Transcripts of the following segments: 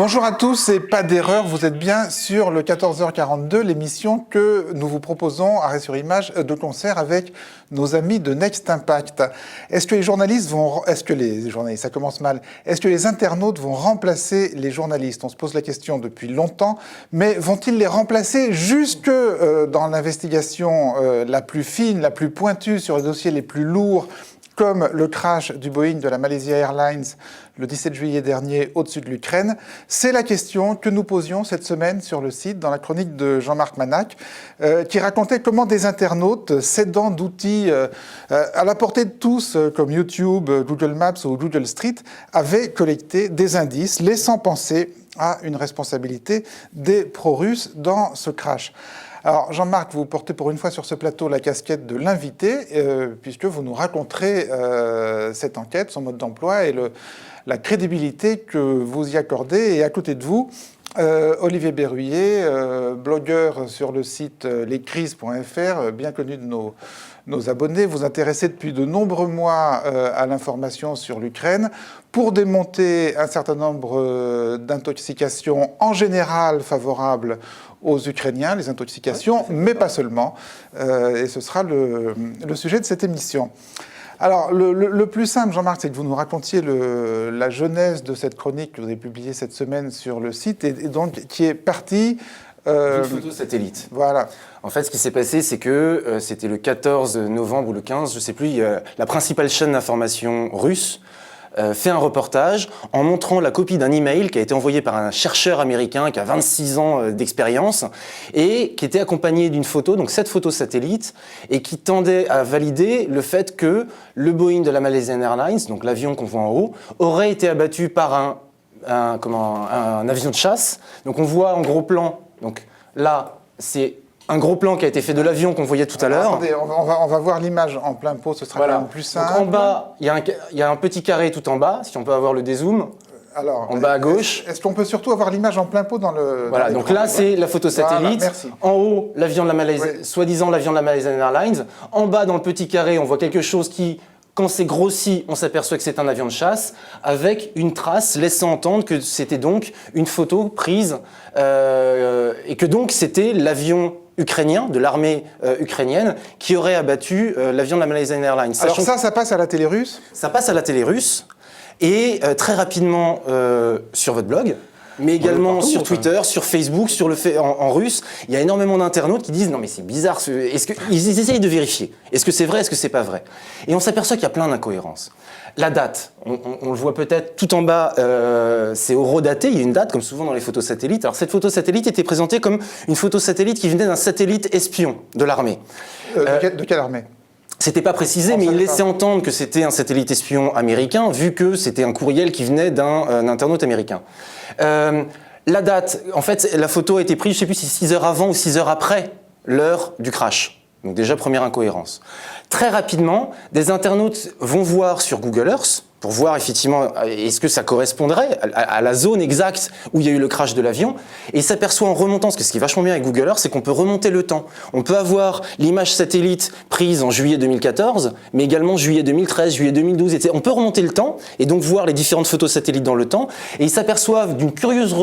Bonjour à tous et pas d'erreur, vous êtes bien sur le 14h42, l'émission que nous vous proposons Arrêt sur Image de concert avec nos amis de Next Impact. Est-ce que les journalistes vont... ça commence mal. Est-ce que les internautes vont remplacer les journalistes? On se pose la question depuis longtemps, mais vont-ils les remplacer jusque dans l'investigation la plus fine, la plus pointue sur les dossiers les plus lourds, comme le crash du Boeing de la Malaysia Airlines le 17 juillet dernier au-dessus de l'Ukraine? C'est la question que nous posions cette semaine sur le site, dans la chronique de Jean-Marc Manac, qui racontait comment des internautes, s'aidant d'outils à la portée de tous, comme YouTube, Google Maps ou Google Street, avaient collecté des indices, laissant penser à une responsabilité des pro-russes dans ce crash. Alors Jean-Marc, vous portez pour une fois sur ce plateau la casquette de l'invité, puisque vous nous raconterez cette enquête, son mode d'emploi et la crédibilité que vous y accordez. Et à côté de vous, Olivier Berruyer, blogueur sur le site lescrises.fr, bien connu de nos abonnés, vous intéressez depuis de nombreux mois à l'information sur l'Ukraine pour démonter un certain nombre d'intoxications en général favorables aux Ukrainiens, les intoxications, mais pas seulement. Et ce sera le sujet de cette émission. Alors, le plus simple, Jean-Marc, c'est que vous nous racontiez la genèse de cette chronique que vous avez publiée cette semaine sur le site, et donc qui est partie... Une photo satellite. Voilà. En fait, ce qui s'est passé, c'est que c'était le 14 novembre ou le 15, je ne sais plus, la principale chaîne d'information russe fait un reportage en montrant la copie d'un email qui a été envoyé par un chercheur américain qui a 26 ans d'expérience et qui était accompagné d'une photo, donc cette photo satellite, et qui tendait à valider le fait que le Boeing de la Malaysian Airlines, donc l'avion qu'on voit en haut, aurait été abattu par un avion de chasse. Donc on voit en gros plan, donc là c'est un gros plan qui a été fait de l'avion qu'on voyait tout à l'heure. Attendez, on va voir l'image en plein pot, ce sera quand même plus simple. Donc en bas, il y a un petit carré tout en bas, si on peut avoir le dézoom. Alors, en bas à gauche. Est-ce qu'on peut surtout avoir l'image en plein pot dans le... Voilà, donc là c'est la photo satellite. Voilà, en haut, l'avion de la Malaysia, oui. Soi-disant l'avion de la Malaysian Airlines. En bas, dans le petit carré, on voit quelque chose qui... Quand c'est grossi, on s'aperçoit que c'est un avion de chasse avec une trace laissant entendre que c'était donc une photo prise et que donc c'était l'avion ukrainien, de l'armée ukrainienne, qui aurait abattu l'avion de la Malaysian Airlines. Alors ça passe à la télé russe? Ça passe à la télé russe et très rapidement sur votre blog. Mais également partout, sur Twitter, sur Facebook, en russe, il y a énormément d'internautes qui disent « Non mais c'est bizarre, ils essayent de vérifier. Est-ce que c'est vrai, est-ce que c'est pas vrai ?» Et on s'aperçoit qu'il y a plein d'incohérences. La date, on le voit peut-être tout en bas, c'est horodaté, il y a une date comme souvent dans les photos satellites. Alors cette photo satellite était présentée comme une photo satellite qui venait d'un satellite espion de l'armée. De quelle armée? C'était pas précisé, mais il laissait entendre que c'était un satellite espion américain, vu que c'était un courriel qui venait d'un internaute américain. La date, en fait, la photo a été prise, je ne sais plus si 6 heures avant ou 6 heures après l'heure du crash. Donc déjà, première incohérence. Très rapidement, des internautes vont voir sur Google Earth, pour voir effectivement est-ce que ça correspondrait à la zone exacte où il y a eu le crash de l'avion, et ils s'aperçoivent en remontant, parce que ce qui est vachement bien avec Google Earth, c'est qu'on peut remonter le temps. On peut avoir l'image satellite prise en juillet 2014, mais également juillet 2013, juillet 2012, etc. On peut remonter le temps, et donc voir les différentes photos satellites dans le temps, et ils s'aperçoivent d'une curieuse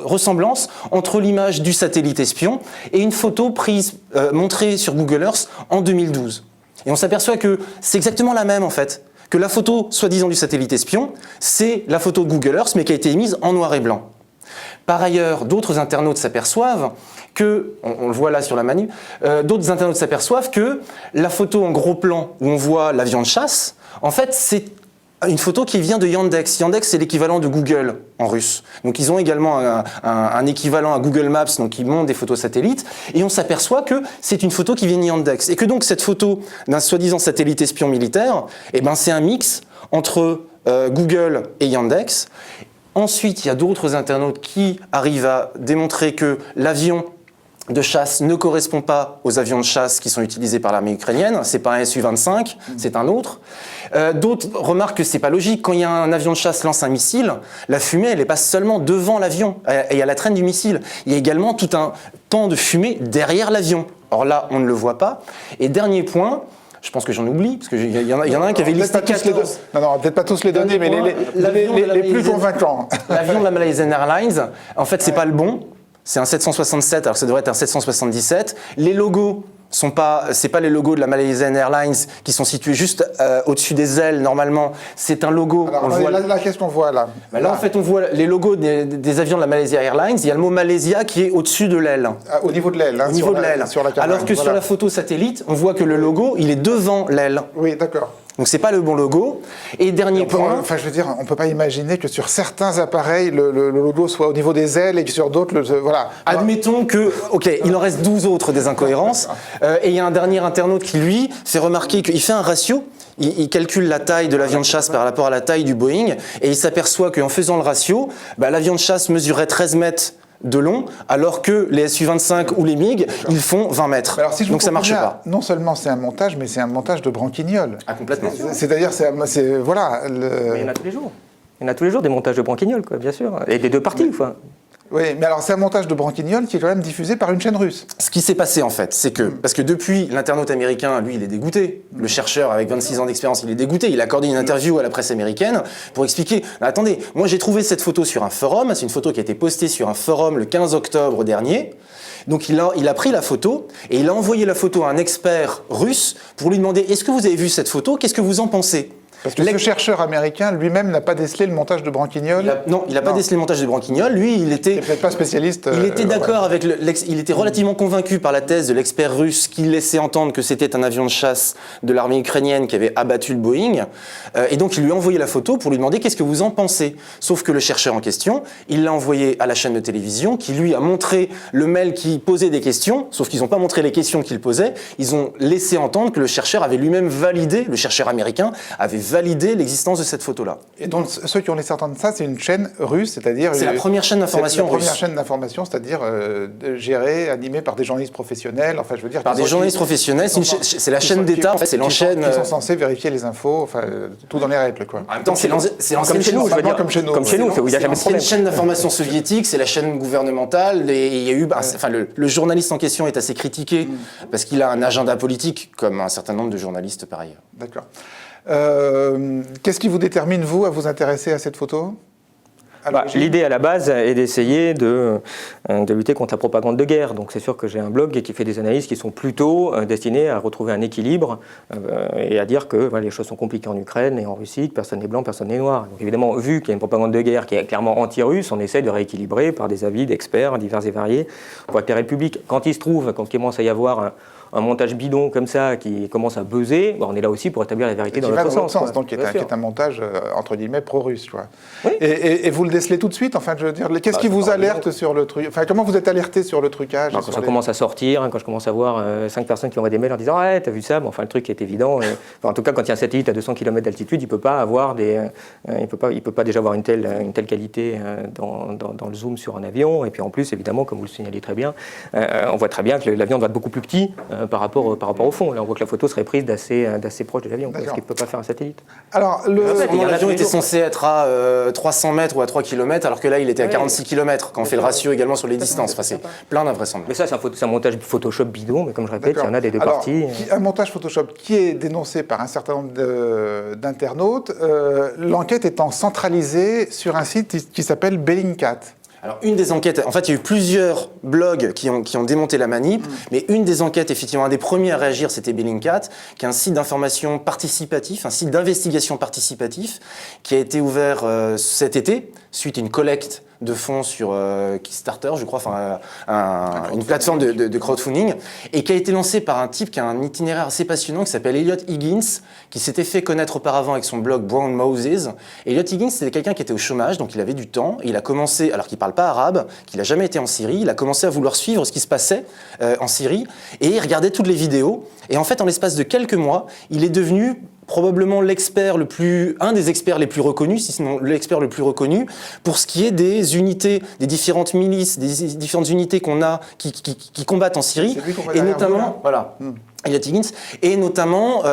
ressemblance entre l'image du satellite espion et une photo prise, montrée sur Google Earth en 2012. Et on s'aperçoit que c'est exactement la même en fait. Que la photo, soi-disant du satellite espion, c'est la photo de Google Earth, mais qui a été émise en noir et blanc. Par ailleurs, d'autres internautes s'aperçoivent que, on le voit là sur la manu, d'autres internautes s'aperçoivent que la photo en gros plan où on voit l'avion de chasse, en fait, c'est une photo qui vient de Yandex. Yandex, c'est l'équivalent de Google en russe. Donc ils ont également un équivalent à Google Maps, donc qui montre des photos satellites, et on s'aperçoit que c'est une photo qui vient de Yandex. Et que donc cette photo d'un soi-disant satellite espion militaire, eh ben, c'est un mix entre Google et Yandex. Ensuite, il y a d'autres internautes qui arrivent à démontrer que l'avion de chasse ne correspond pas aux avions de chasse qui sont utilisés par l'armée ukrainienne. C'est pas un Su-25, c'est un autre. D'autres remarquent que c'est pas logique. Quand il y a un avion de chasse lance un missile, la fumée, elle passe seulement devant l'avion et à la traîne du missile. Il y a également tout un pan de fumée derrière l'avion. Or là, on ne le voit pas. Et dernier point, Je pense que j'en oublie, parce qu'il y en a un qui avait listé 14. Non, peut-être pas tous les donner, mais les plus convaincants. L'avion de la Malaysian Airlines, en fait, c'est pas le bon. C'est un 767, alors que ça devrait être un 777. Les logos c'est pas les logos de la Malaysian Airlines qui sont situés juste au-dessus des ailes normalement. C'est un logo. Alors, là, qu'est-ce qu'on voit là? Là, en fait, on voit les logos des avions de la Malaysia Airlines. Il y a le mot Malaysia qui est au-dessus de l'aile. Au niveau de l'aile. Au niveau de l'aile. Alors que sur la photo satellite, on voit que le logo, il est devant l'aile. Oui, d'accord. Donc c'est pas le bon logo. Et dernier point. Enfin, je veux dire, on peut pas imaginer que sur certains appareils, le logo soit au niveau des ailes et que sur d'autres, voilà. Admettons que, il en reste 12 autres des incohérences. Et il y a un dernier internaute qui, lui, fait remarquer qu'il fait un ratio. Il calcule la taille de l'avion de chasse par rapport à la taille du Boeing. Et il s'aperçoit qu'en faisant le ratio, l'avion de chasse mesurait 13 mètres de long, alors que les Su-25 ou les MiG, ils font 20 mètres. Alors, si je donc ça marche pas. Non seulement c'est un montage, mais c'est un montage de branquignol. Ah, complètement. C'est-à-dire, voilà. Mais il y en a tous les jours. Il y en a tous les jours des montages de branquignol, quoi, bien sûr. Et des deux parties, enfin. Oui, mais alors c'est un montage de branquignol qui est quand même diffusé par une chaîne russe. Ce qui s'est passé en fait, c'est que, parce que depuis, l'internaute américain, lui, il est dégoûté. Le chercheur avec 26 ans d'expérience, il est dégoûté. Il a accordé une interview à la presse américaine pour expliquer, attendez, moi j'ai trouvé cette photo sur un forum, c'est une photo qui a été postée sur un forum le 15 octobre dernier. Donc il a pris la photo et il a envoyé la photo à un expert russe pour lui demander, est-ce que vous avez vu cette photo, qu'est-ce que vous en pensez ? Parce que ce chercheur américain lui-même n'a pas décelé le montage de branquignol. Il n'a pas décelé le montage de branquignol. Lui, il était peut-être pas spécialiste. Il était d'accord avec il était relativement convaincu par la thèse de l'expert russe qui laissait entendre que c'était un avion de chasse de l'armée ukrainienne qui avait abattu le Boeing. Et donc il lui a envoyé la photo pour lui demander qu'est-ce que vous en pensez. Sauf que le chercheur en question, il l'a envoyé à la chaîne de télévision qui lui a montré le mail qui posait des questions. Sauf qu'ils n'ont pas montré les questions qu'il posait. Ils ont laissé entendre que le chercheur avait lui-même validé, le chercheur américain avait validé l'existence de cette photo-là. Et donc ceux qui ont laissé entendre ça, c'est une chaîne russe, c'est-à-dire... C'est la première chaîne d'information russe. La première chaîne d'information, c'est-à-dire gérée, animée par des journalistes professionnels, enfin je veux dire... Par des journalistes professionnels, c'est la chaîne d'État, en fait, c'est l'enchaîne... Qui sont censés vérifier les infos, enfin tout dans les règles, quoi. En même temps, c'est l'ancienne chez nous, je veux dire. Comme chez nous, il n'y a jamais de problème. C'est une chaîne d'information soviétique, c'est la chaîne gouvernementale, et il y a eu... Enfin, le journaliste en question est assez critiqué, parce qu'il a un agenda politique, comme un certain nombre de journalistes par ailleurs. D'accord. Qu'est-ce qui vous détermine, vous, à vous intéresser à cette photo ? L'idée à la base est d'essayer de lutter contre la propagande de guerre. Donc c'est sûr que j'ai un blog qui fait des analyses qui sont plutôt destinées à retrouver un équilibre et à dire que les choses sont compliquées en Ukraine et en Russie, que personne n'est blanc, personne n'est noir. Donc évidemment, vu qu'il y a une propagande de guerre qui est clairement anti-russe, on essaie de rééquilibrer par des avis d'experts divers et variés pour éclairer le public. Quand il commence à y avoir un montage bidon comme ça qui commence à buzzer, on est là aussi pour établir la vérité dans l'autre sens. Donc qui est un montage entre guillemets pro-russe. Oui. Et vous le décelez tout de suite, enfin je veux dire, qu'est-ce qui vous alerte sur le truc, enfin comment vous êtes alerté sur le trucage? Quand ça commence à sortir, quand je commence à voir 5 personnes qui envoient des mails en disant « t'as vu ça ?» Enfin le truc est évident. En tout cas, quand il y a un satellite à 200 km d'altitude, il peut pas avoir il peut pas déjà avoir une telle qualité dans le zoom sur un avion. Et puis en plus, évidemment, comme vous le signalez très bien, on voit très bien que l'avion doit être beaucoup plus petit par rapport au fond. Là, on voit que la photo serait prise d'assez proche de l'avion, ce qu'il ne peut pas faire un satellite. Alors, l'avion était censé être à 300 mètres ou à 3 km, alors que là, il était à 46 km, quand on fait le ratio également sur les distances. Enfin, c'est plein d'invraisemblances. Mais ça, c'est un montage Photoshop bidon, mais comme je répète, il y en a des deux parties. Un montage Photoshop qui est dénoncé par un certain nombre d'internautes, l'enquête étant centralisée sur un site qui s'appelle Bellingcat. Alors, une des enquêtes, en fait, il y a eu plusieurs blogs qui ont démonté la manip, mais une des enquêtes, effectivement, un des premiers à réagir, c'était Bellingcat, qui est un site d'information participatif, un site d'investigation participatif, qui a été ouvert cet été, suite à une collecte de fonds sur Kickstarter, je crois, enfin une plateforme de crowdfunding, et qui a été lancé par un type qui a un itinéraire assez passionnant, qui s'appelle Elliot Higgins, qui s'était fait connaître auparavant avec son blog Brown Moses. Elliot Higgins, c'était quelqu'un qui était au chômage, donc il avait du temps, et il a commencé, alors qu'il parle pas arabe, qu'il n'a jamais été en Syrie, il a commencé à vouloir suivre ce qui se passait en Syrie, et il regardait toutes les vidéos, et en fait, en l'espace de quelques mois, il est devenu probablement un des experts les plus reconnus, si sinon l'expert le plus reconnu, pour ce qui est des unités, des différentes milices, des différentes unités qu'on a qui combattent en Syrie, et notamment, Elliot Higgins, est notamment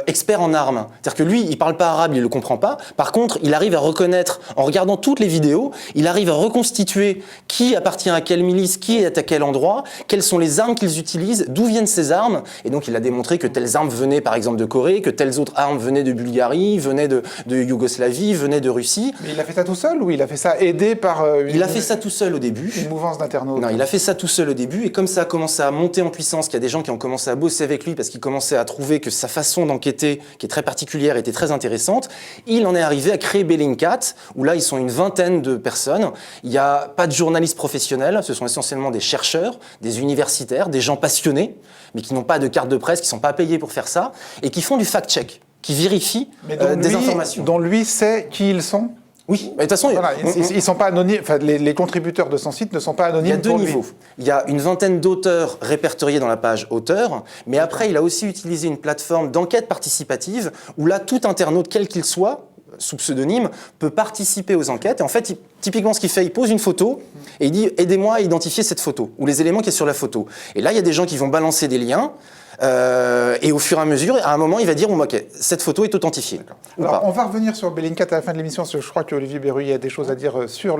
expert en armes. C'est-à-dire que lui, il parle pas arabe, il le comprend pas. Par contre, il arrive à reconnaître, en regardant toutes les vidéos, il arrive à reconstituer qui appartient à quelle milice, qui est à quel endroit, quelles sont les armes qu'ils utilisent, d'où viennent ces armes. Et donc, il a démontré que telles armes venaient, par exemple, de Corée, que telles autres armes venaient de Bulgarie, venaient de Yougoslavie, venaient de Russie. Mais il a fait ça tout seul ou il a fait ça aidé par Il a fait ça tout seul au début. une mouvance d'internautes? Non, il a fait ça tout seul au début, et comme ça a commencé à monter en puissance, qu'il y a des gens qui ont commencé à bosser avec lui parce qu'il commençait à trouver que sa façon d'enquêter, qui est très particulière, était très intéressante, il en est arrivé à créer Bellingcat, où là ils sont une vingtaine de personnes. Il n'y a pas de journalistes professionnels, ce sont essentiellement des chercheurs, des universitaires, des gens passionnés, mais qui n'ont pas de carte de presse, qui ne sont pas payés pour faire ça, et qui font du fact-check, qui vérifient des informations. Dont lui sait qui ils sont? Oui, mais de toute façon, Voilà, ils sont pas anonymes. Enfin, les contributeurs de son site ne sont pas anonymes. il y a deux pour lui. niveaux. Il y a une vingtaine d'auteurs répertoriés dans la page auteurs, mais après, il a aussi utilisé une plateforme d'enquête participative où là, tout internaute, quel qu'il soit, sous pseudonyme, peut participer aux enquêtes. Et en fait, typiquement, ce qu'il fait, il pose une photo et il dit « Aidez-moi à identifier cette photo » ou les éléments qui sont sur la photo. Et là, il y a des gens qui vont balancer des liens. Et au fur et à mesure, à un moment, il va dire bon, ok, cette photo est authentifiée. Alors, on va revenir sur Bellingcat à la fin de l'émission, parce que je crois qu'Olivier Berruyer a des choses à dire sur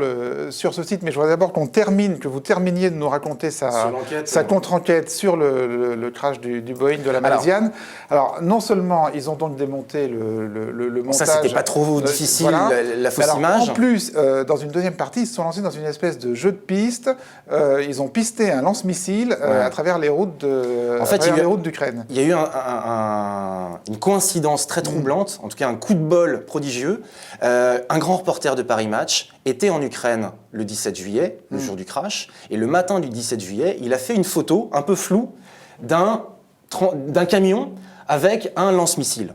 ce site, mais je voudrais d'abord que vous terminiez de nous raconter sa contre-enquête sur le crash du Boeing de la Malaisiane. Alors, non seulement ils ont donc démonté le montage... Ça, c'était pas trop difficile, voilà. la fausse image. En plus, dans une deuxième partie, ils se sont lancés dans une espèce de jeu de piste. Ils ont pisté un lance-missile à travers les routes d'Ukraine. Il y a eu une coïncidence très troublante, en tout cas un coup de bol prodigieux. Un grand reporter de Paris Match était en Ukraine le 17 juillet, le jour du crash, et le matin du 17 juillet, il a fait une photo un peu floue d'un camion avec un lance-missile.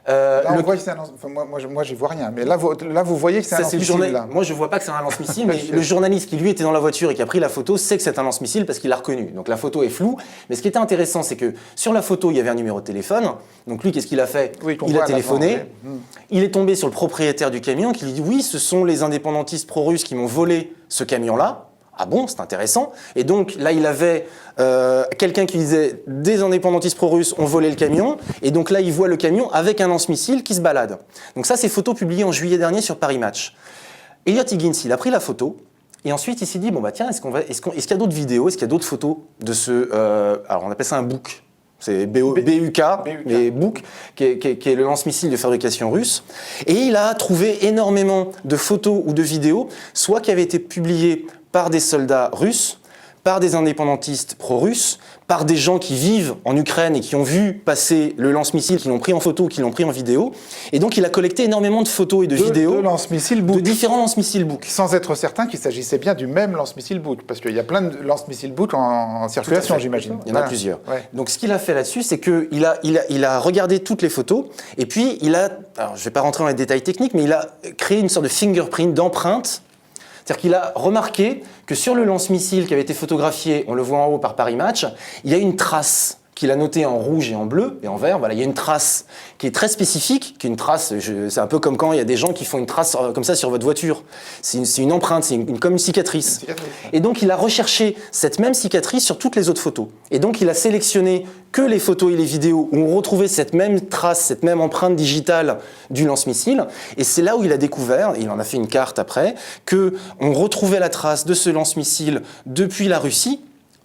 On voit que c'est un lance... enfin, moi, je vois rien. Mais là, vous voyez que c'est un lance-missile. Moi, je vois pas que c'est un lance-missile, mais le journaliste qui, lui, était dans la voiture et qui a pris la photo sait que c'est un lance-missile parce qu'il l'a reconnu. Donc, la photo est floue. Mais ce qui était intéressant, c'est que sur la photo, il y avait un numéro de téléphone. Donc, lui, qu'est-ce qu'il a fait? Il a téléphoné. Il est tombé sur le propriétaire du camion qui lui dit « Oui, ce sont les indépendantistes pro-russes qui m'ont volé ce camion-là. » Ah bon, c'est intéressant. Et donc là, il avait quelqu'un qui disait des indépendantistes pro-russes ont volé le camion. Et donc là, il voit le camion avec un lance-missile qui se balade. Donc ça, c'est photo publiée en juillet dernier sur Paris Match. Elliot Higgins, il a pris la photo. Et ensuite, il s'est dit, bon bah tiens, est-ce qu'il y a d'autres vidéos, est-ce qu'il y a d'autres photos de ce... alors on appelle ça un book. C'est BUK, mais Buk, qui est le lance-missile de fabrication russe. Et il a trouvé énormément de photos ou de vidéos, soit qui avaient été publiées par des soldats russes, par des indépendantistes pro-russes, par des gens qui vivent en Ukraine et qui ont vu passer le lance-missile, qui l'ont pris en photo ou qui l'ont pris en vidéo. Et donc il a collecté énormément de photos et de vidéos de différents lance-missiles Buk. Sans être certain qu'il s'agissait bien du même lance-missile Buk, parce qu'il y a plein de lance-missiles Buk en circulation, j'imagine. Il y en a plusieurs. Ouais. Donc ce qu'il a fait là-dessus, c'est qu'il a regardé toutes les photos, et puis alors je ne vais pas rentrer dans les détails techniques, mais il a créé une sorte de fingerprint, d'empreinte. C'est-à-dire qu'il a remarqué que sur le lance-missile qui avait été photographié, on le voit en haut par Paris Match, il y a une trace qu'il a notée en rouge et en bleu et en vert. Voilà, il y a une trace qui est très spécifique, qui est une trace, c'est un peu comme quand il y a des gens qui font une trace comme ça sur votre voiture. C'est une empreinte, c'est comme une cicatrice. Et donc il a recherché cette même cicatrice sur toutes les autres photos. Et donc il a sélectionné que les photos et les vidéos où on retrouvait cette même trace, cette même empreinte digitale du lance-missile. Et c'est là où il a découvert, il en a fait une carte après, qu'on retrouvait la trace de ce lance-missile depuis la Russie,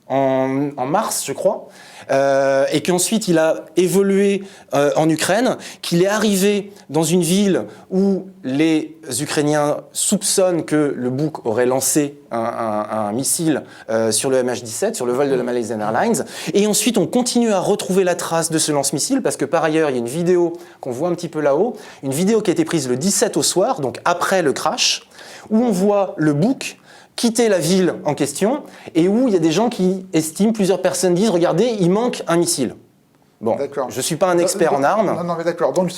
en mars, je crois, et qu'ensuite il a évolué en Ukraine, qu'il est arrivé dans une ville où les Ukrainiens soupçonnent que le Buk aurait lancé un missile sur le MH17, sur le vol de la Malaysian Airlines, et ensuite on continue à retrouver la trace de ce lance-missile, parce que par ailleurs il y a une vidéo qu'on voit un petit peu là-haut, une vidéo qui a été prise le 17 au soir, donc après le crash, où on voit le Buk quitter la ville en question et où il y a des gens qui estiment, plusieurs personnes disent, regardez, il manque un missile. Bon, je ne suis pas un expert en armes. Non, mais d'accord. Donc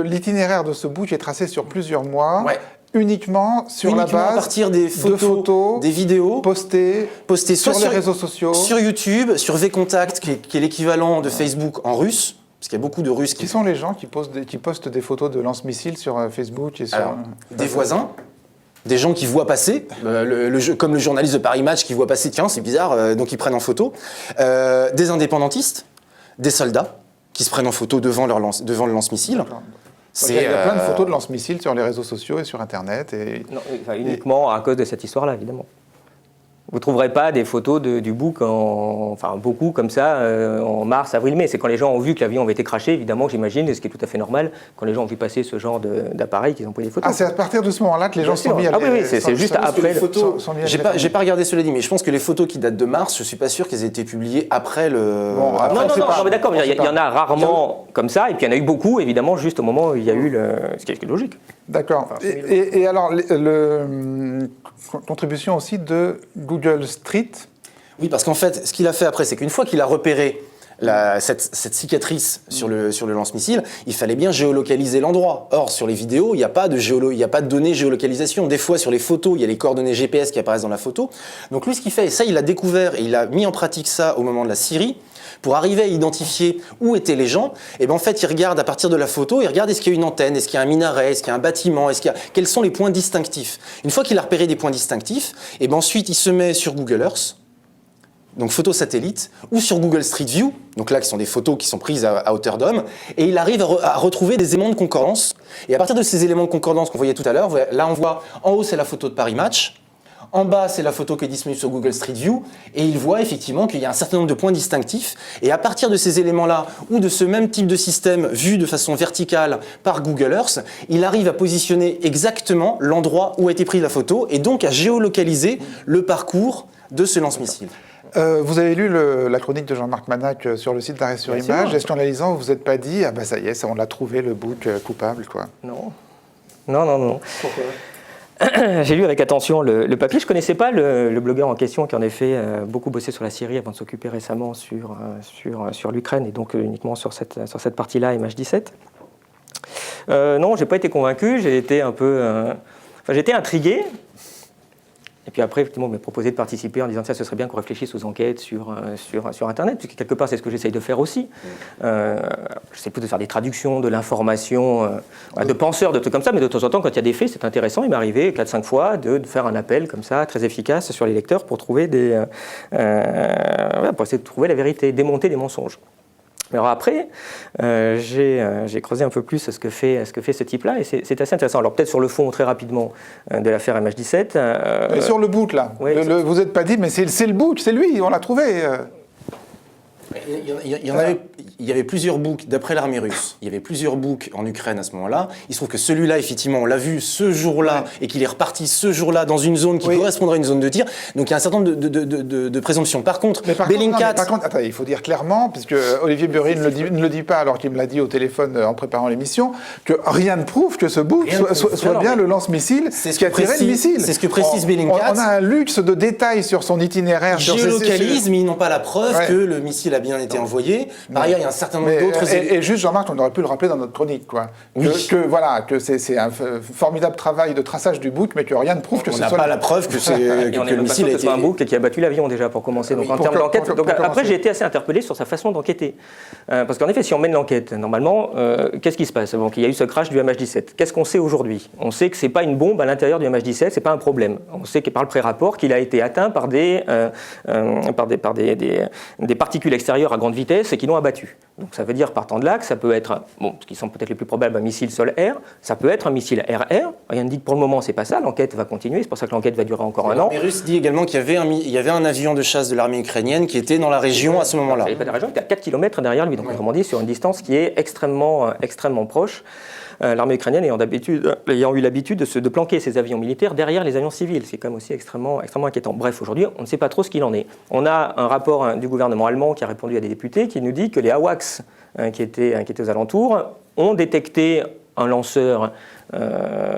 l'itinéraire de ce Buk est tracé sur plusieurs mois. Ouais. Uniquement la base à partir des photos, des vidéos postées sur les réseaux sociaux, sur YouTube, sur VKontakte, qui est l'équivalent de Facebook en russe. Parce qu'il y a beaucoup de Russes qui sont les gens qui postent des photos de lance-missiles sur Facebook et sur... Alors, des voisins. Des gens qui voient passer, comme le journaliste de Paris Match qui voit passer, tiens, c'est bizarre, donc ils prennent en photo. Des indépendantistes, des soldats qui se prennent en photo devant le lance-missile. Donc, il y a plein de photos de lance-missiles sur les réseaux sociaux et sur Internet. Non, uniquement à cause de cette histoire-là, évidemment. Vous ne trouverez pas des photos du bouc, beaucoup comme ça, en mars, avril, mai. C'est quand les gens ont vu que l'avion avait été crashé, évidemment, j'imagine, ce qui est tout à fait normal, quand les gens ont vu passer ce genre d'appareil qu'ils ont pris des photos. Ah, c'est à partir de ce moment-là que les gens sont mis à... Ah oui, c'est juste après. Les photos, j'ai pas regardé cela dit, mais je pense que les photos qui datent de mars, je suis pas sûr qu'elles aient été publiées après le... Bon, après, non, mais d'accord, il y en a rarement comme ça, et puis il y en a eu beaucoup, évidemment, juste au moment où il y a eu ce qui est logique. D'accord. Et alors, contribution aussi de Google Street. Oui, parce qu'en fait, ce qu'il a fait après, c'est qu'une fois qu'il a repéré cette cicatrice sur le lance-missile, il fallait bien géolocaliser l'endroit. Or, sur les vidéos, il n'y a pas de données géolocalisation. Des fois, sur les photos, il y a les coordonnées GPS qui apparaissent dans la photo. Donc lui, ce qu'il fait, et ça, il l'a découvert, et il a mis en pratique ça au moment de la Syrie, pour arriver à identifier où étaient les gens, et ben en fait, il regarde à partir de la photo, il regarde est-ce qu'il y a une antenne, est-ce qu'il y a un minaret, est-ce qu'il y a un bâtiment, quels sont les points distinctifs. Une fois qu'il a repéré des points distinctifs, et ben ensuite, il se met sur Google Earth, donc photo satellite, ou sur Google Street View, donc là qui sont des photos qui sont prises à hauteur d'homme, et il arrive à retrouver des éléments de concordance. Et à partir de ces éléments de concordance qu'on voyait tout à l'heure, là on voit en haut c'est la photo de Paris Match, en bas c'est la photo qui est disponible sur Google Street View, et il voit effectivement qu'il y a un certain nombre de points distinctifs, et à partir de ces éléments-là, ou de ce même type de système vu de façon verticale par Google Earth, il arrive à positionner exactement l'endroit où a été prise la photo, et donc à géolocaliser le parcours de ce lance-missile. Vous avez lu la chronique de Jean-Marc Manac sur le site d'Arrêt sur Image. Est-ce qu'en la lisant, vous vous êtes pas dit, ah bah ça y est, on l'a trouvé, le bouc coupable, quoi? Non. Pourquoi? J'ai lu avec attention le papier. Je ne connaissais pas le blogueur en question qui en effet beaucoup bossé sur la Syrie avant de s'occuper récemment sur l'Ukraine et donc uniquement sur cette partie-là, MH17. Non, je n'ai pas été convaincu. J'ai été un peu... j'étais intrigué. Et puis après, effectivement, on m'a proposé de participer en disant que ce serait bien qu'on réfléchisse aux enquêtes sur Internet, puisque quelque part, c'est ce que j'essaye de faire aussi. J'essaie plutôt de faire des traductions, de l'information, de penseurs, de trucs comme ça, mais de temps en temps, quand il y a des faits, c'est intéressant. Il m'est arrivé 4-5 fois de faire un appel comme ça, très efficace, sur les lecteurs pour trouver pour essayer de trouver la vérité, démonter des mensonges. Alors après, j'ai creusé un peu plus ce que fait ce type-là, et c'est assez intéressant. Alors peut-être sur le fond, très rapidement, de l'affaire MH17. Et sur le bouc, là, ouais, vous n'êtes pas dit, mais c'est le bouc, c'est lui, on l'a trouvé. Il y avait plusieurs boucs, d'après l'armée russe, il y avait plusieurs boucs en Ukraine à ce moment-là. Il se trouve que celui-là, effectivement, on l'a vu ce jour-là, et qu'il est reparti ce jour-là dans une zone qui correspondrait à une zone de tir. Donc il y a un certain nombre de présomptions. Par contre, Bellingcat... Attends, il faut dire clairement, puisque Olivier Bury ne le dit pas alors qu'il me l'a dit au téléphone en préparant l'émission, que rien ne prouve que ce bouc soit bien le lance-missile qui a tiré le missile. C'est ce que précise Bellingcat. On a un luxe de détails sur son itinéraire. Géolocalise, mais ils n'ont pas la preuve que le missile a bien été envoyé. Par ailleurs, il y a un certain nombre d'autres... Et juste, Jean-Marc, on aurait pu le rappeler dans notre chronique, quoi. Oui. Que c'est un formidable travail de traçage du bouc, mais que rien ne prouve que ce soit... On n'a pas la preuve que le missile a été... C'est un bouc qui a battu l'avion déjà, pour commencer. Donc en termes d'enquête... Après, j'ai été assez interpellé sur sa façon d'enquêter. Parce qu'en effet, si on mène l'enquête, normalement, qu'est-ce qui se passe? Donc, il y a eu ce crash du MH17. Qu'est-ce qu'on sait aujourd'hui? On sait que ce n'est pas une bombe à l'intérieur du MH17, ce n'est pas un problème. On sait que par le pré-rapport qu'il a été atteint par des particules extérieures à grande vitesse et qui l'ont abattu. Donc ça veut dire, partant de là, que ça peut être, ce qui semble peut-être les plus probables, un missile sol-air, ça peut être un missile air-air. Rien ne dit que pour le moment, c'est pas ça. L'enquête va continuer, c'est pour ça que l'enquête va durer encore un an. Les Russes disent également qu'il y avait un avion de chasse de l'armée ukrainienne qui était dans la région à ce moment-là. Il était dans la région, il était à 4 km derrière lui, donc autrement dit, sur une distance qui est extrêmement proche. L'armée ukrainienne ayant eu l'habitude de planquer ses avions militaires derrière les avions civils. C'est quand même aussi extrêmement inquiétant. Bref, aujourd'hui, on ne sait pas trop ce qu'il en est. On a un rapport du gouvernement allemand qui a répondu à des députés qui nous dit que les AWACS qui étaient aux alentours ont détecté un lanceur